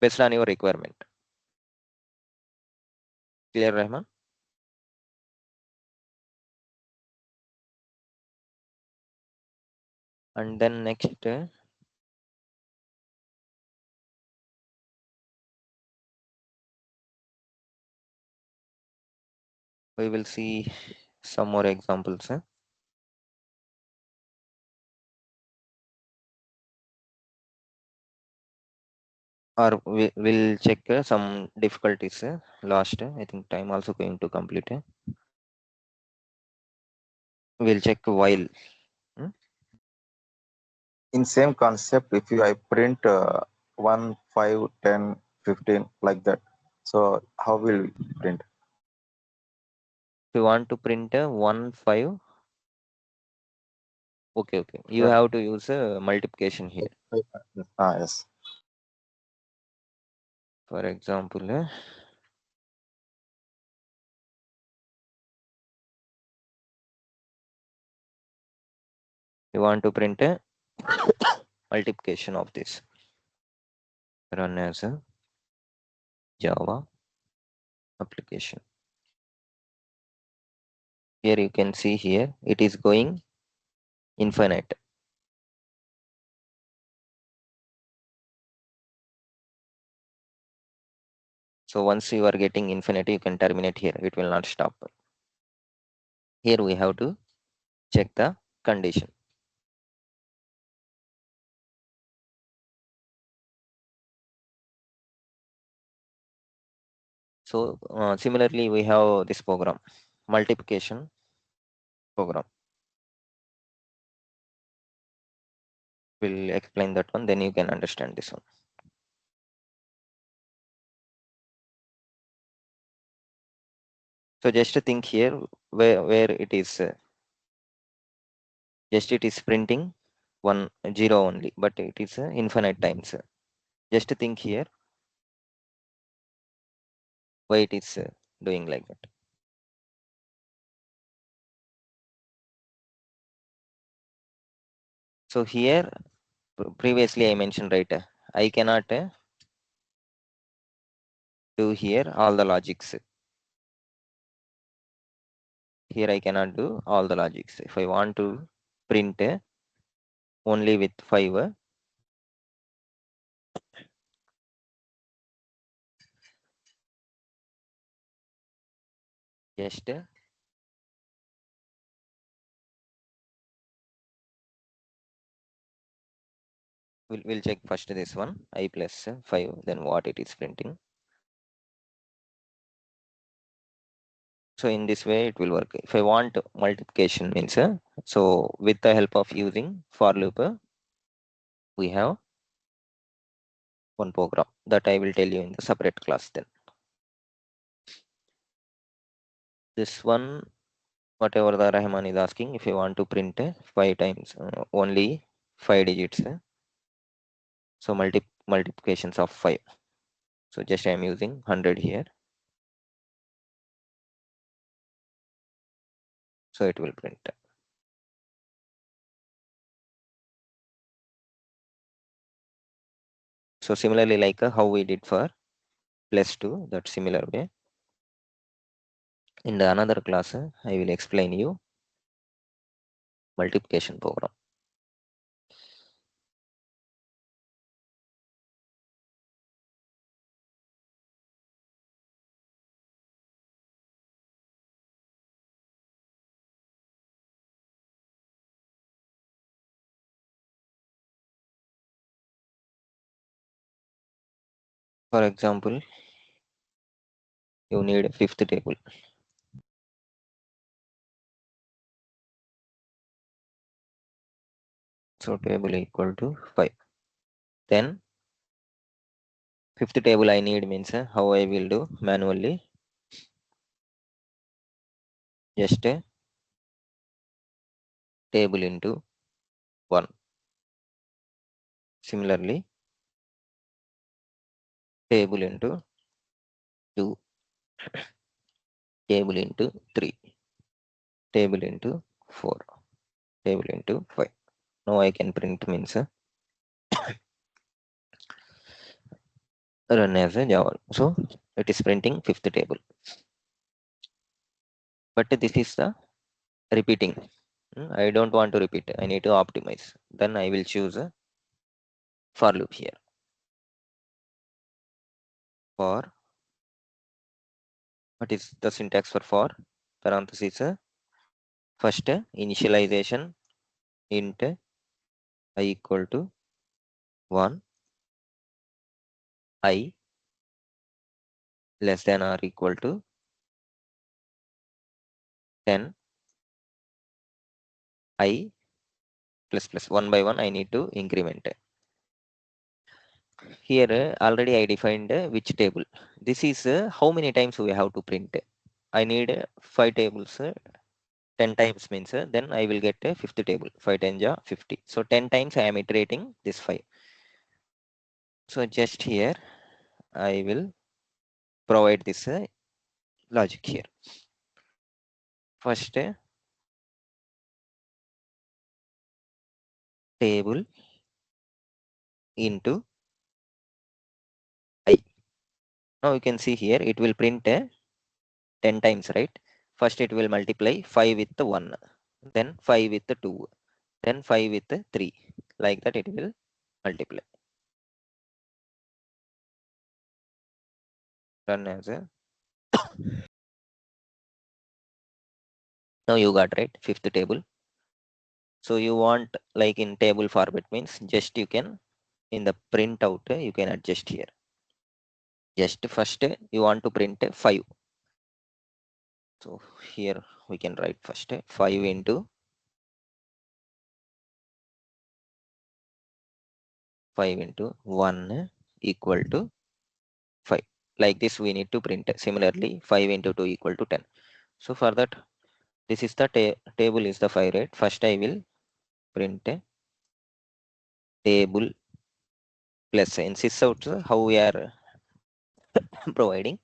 based on your requirement. Clear, Rahman? And then next we will see some more examples. Or we will check some difficulties last. I think time also going to complete. We'll check while. In same concept, if you I print 1, 5, 10, 15 like that, so how will we print? If you want to print 1, 5. Okay. You Yeah. have to use multiplication here. Yes. For example, you want to print a multiplication of this. Run as a Java application. Here you can see here it is going infinite. So once you are getting infinite, you can terminate here. It will not stop. Here we have to check the condition. So similarly, we have this program, multiplication program. We'll explain that one, then you can understand this one. So just to think here where it is just it is printing 1 0 only, but it is infinite times. Just to think here why it is doing like that. So here previously I mentioned, right, I cannot do here all the logics. Here I cannot do all the logics. If I want to print only with 5, just we'll check first this one, I plus 5, then what it is printing. So in this way it will work. If I want multiplication means, so with the help of using for loop, we have one program that I will tell you in the separate class then. This one, whatever the Rahman is asking, if you want to print 5 times, only 5 digits. So multiplications of 5. So just I am using 100 here. So it will print. So similarly, like how we did for +2, that similar way. In the another class, I will explain you multiplication program. For example, you need a 5th table. So table equal to 5. Then 5th table I need means how I will do manually. Just a table into 1. Similarly, table into 2, table into 3, table into 4, table into 5. Now I can print means run as a Java. So it is printing 5th table. But this is the repeating. I don't want to repeat. I need to optimize. Then I will choose a for loop here. For, what is the syntax for? Parenthesis, first initialization int I equal to 1, I less than or equal to 10, I plus plus 1 by 1 I need to increment. Here already I defined which table. This is how many times we have to print. I need 5 tables. 10 times means then I will get a 5th table. 5 10 ja 50. So 10 times I am iterating this 5. So just here I will provide this logic here. First, table into I. Now you can see here it will print 10 times, right? First it will multiply 5 with 1, then 5 with 2, then 5 with 3. Like that it will multiply. Run as a now you got right fifth table. So you want like in table format means just you can in the printout you can adjust here. Just first you want to print 5. So here we can write first 5 into 5 into 1 equal to 5. Like this we need to print. Similarly 5 into 2 equal to 10. So for that this is the table is the 5, right? First I will print table plus in sysout how we are providing.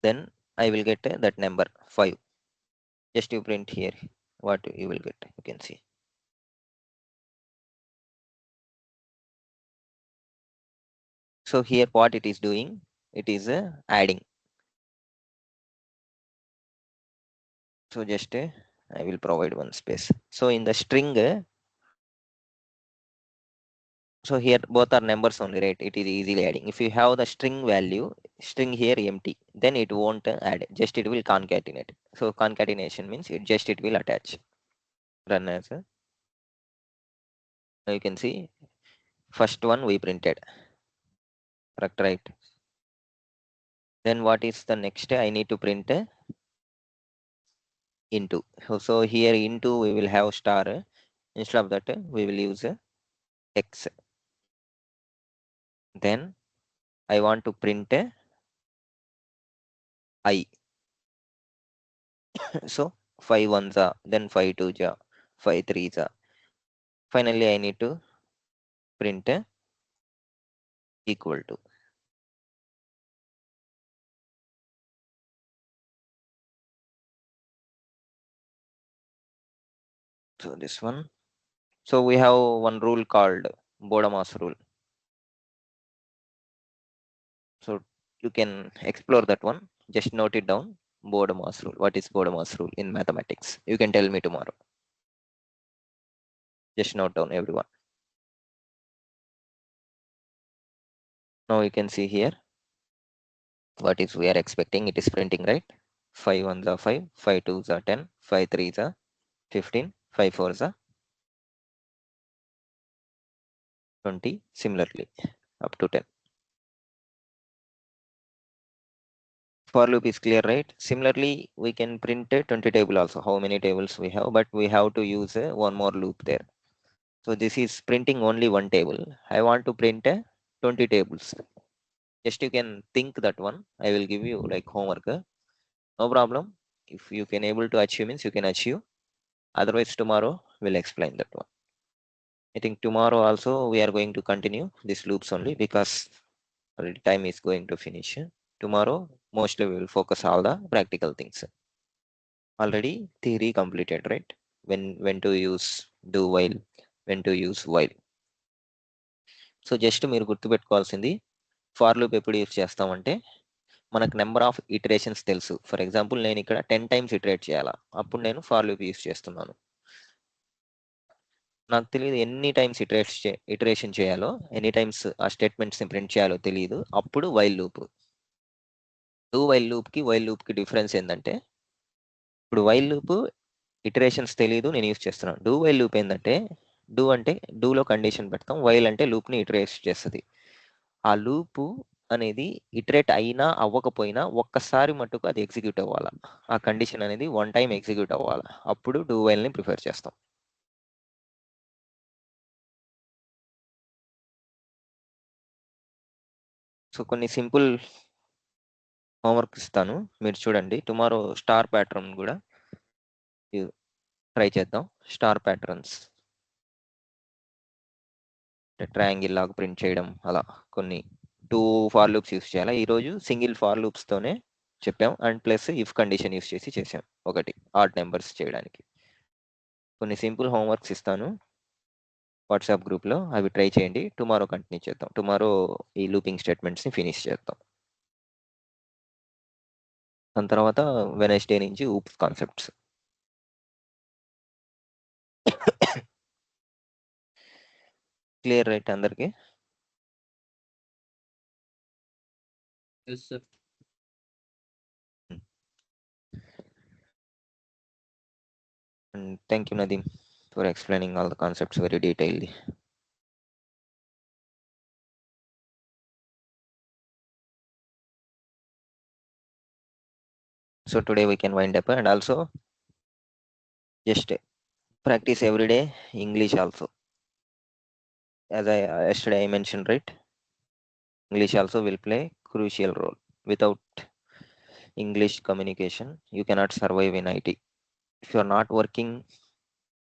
Then I will get that number 5. Just you print here what you will get. You can see. So here what it is doing, it is adding. So just I will provide one space. So in the string, so here both are numbers only, right? It is easily adding. If you have the string value, string here empty, then it won't add. Just it will concatenate. So concatenation means it will attach. Run as a. Now you can see first one we printed. Correct, right? Then what is the next? I need to print into. So here into we will have star. Instead of that, we will use X. Then I want to print I. So 5 ones are, then 5 twos are, 5 threes are. Finally, I need to print equal to. So this one. So we have one rule called Bodemas rule. So you can explore that one. Just note it down. Bodemas rule. What is Bodemas rule in mathematics? You can tell me tomorrow. Just note down everyone. Now you can see here what is we are expecting. It is printing, right? 5 ones are 5, 5 twos are 10, 5 threes are 15, 5 fours are 20. Similarly, up to 10. For loop is clear, right? Similarly, we can print a 20 table also. How many tables we have, but we have to use one more loop there. So this is printing only one table. I want to print 20 tables. Just you can think that one. I will give you like homework. No problem. If you can able to achieve means you can achieve. Otherwise tomorrow we'll explain that one. I think tomorrow also we are going to continue these loops only because already time is going to finish. Tomorrow mostly we will focus all the practical things. Already theory completed, right? When to use do while, when to use while. So just మీరు గుర్తుపెట్టుకోవాల్సింది for loop ఎప్పుడు use చేస్తామంటే మనకు number of iterations తెలుసు. For example నేను ఇక్కడ 10 times iterate చేయాలా, అప్పుడు నేను ఫార్ లూప్ యూజ్ చేస్తున్నాను. నాకు తెలియదు ఎన్ని టైమ్స్ ఇటరేషన్ చేయాలో, ఎన్ని టైమ్స్ ఆ స్టేట్మెంట్స్ ని ప్రింట్ చేయాలో తెలియదు, అప్పుడు while loop. Do while loop కి డిఫరెన్స్ ఏంటంటే ఇప్పుడు వైల్ లూప్ ఇటరేషన్స్ తెలియదు, నేను యూజ్ చేస్తున్నాను. డూ వైల్ లూప్ ఏంటంటే డూ అంటే డూలో కండిషన్ పెడతాం, వైల్ అంటే లూప్ ని ఇటరేట్ చేస్తుంది. ఆ లూప్ అనేది ఇటరేట్ అయినా అవ్వకపోయినా ఒక్కసారి మట్టుకు అది ఎగ్జిక్యూట్ అవ్వాలా, ఆ కండిషన్ అనేది 1 టైం ఎగ్జిక్యూట్ అవ్వాలా, అప్పుడు డూ వైల్ ని ప్రిఫర్ చేస్తాం. సో కొన్ని సింపుల్ హోంవర్క్ ఇస్తాను, మీరు చూడండి. టుమారో స్టార్ ప్యాటర్న్ కూడా ట్రై చేద్దాం. స్టార్ ప్యాటర్న్స్ ట్రయాంగిల్ లాగా ప్రింట్ చేయడం, అలా కొన్ని 2 ఫార్ లూప్స్ యూస్ చేయాలా ఈరోజు సింగిల్ ఫార్ లూప్స్ తోనే చెప్పాం and plus if condition use చేసి చేసాం ఒకటి ఆడ్ నెంబర్స్ చేయడానికి కొన్ని సింపుల్ హోంవర్క్స్ ఇస్తాను వాట్సాప్ గ్రూప్లో అవి ట్రై చేయండి టుమారో కంటిన్యూ చేద్దాం టుమారో ఈ లూపింగ్ స్టేట్మెంట్స్ని ఫినిష్ చేద్దాం దాని తర్వాత వెనస్డే నుంచి ఊప్స్ కాన్సెప్ట్స్ క్లియర్ రైట్ అందరికి Yes, sir. and thank you Nadeem for explaining all the concepts very detailedly. So today we can wind up and also just practice every day English also. As I yesterday I mentioned, right? English also will play crucial role. Without English communication, you cannot survive in IT. If you are not working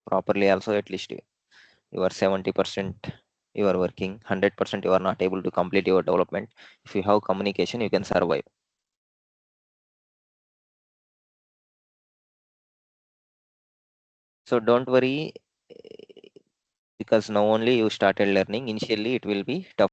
properly, also at least you are 70% you are working, 100% you are not able to complete your development. If you have communication, you can survive. So don't worry because now only you started learning. Initially, it will be tough.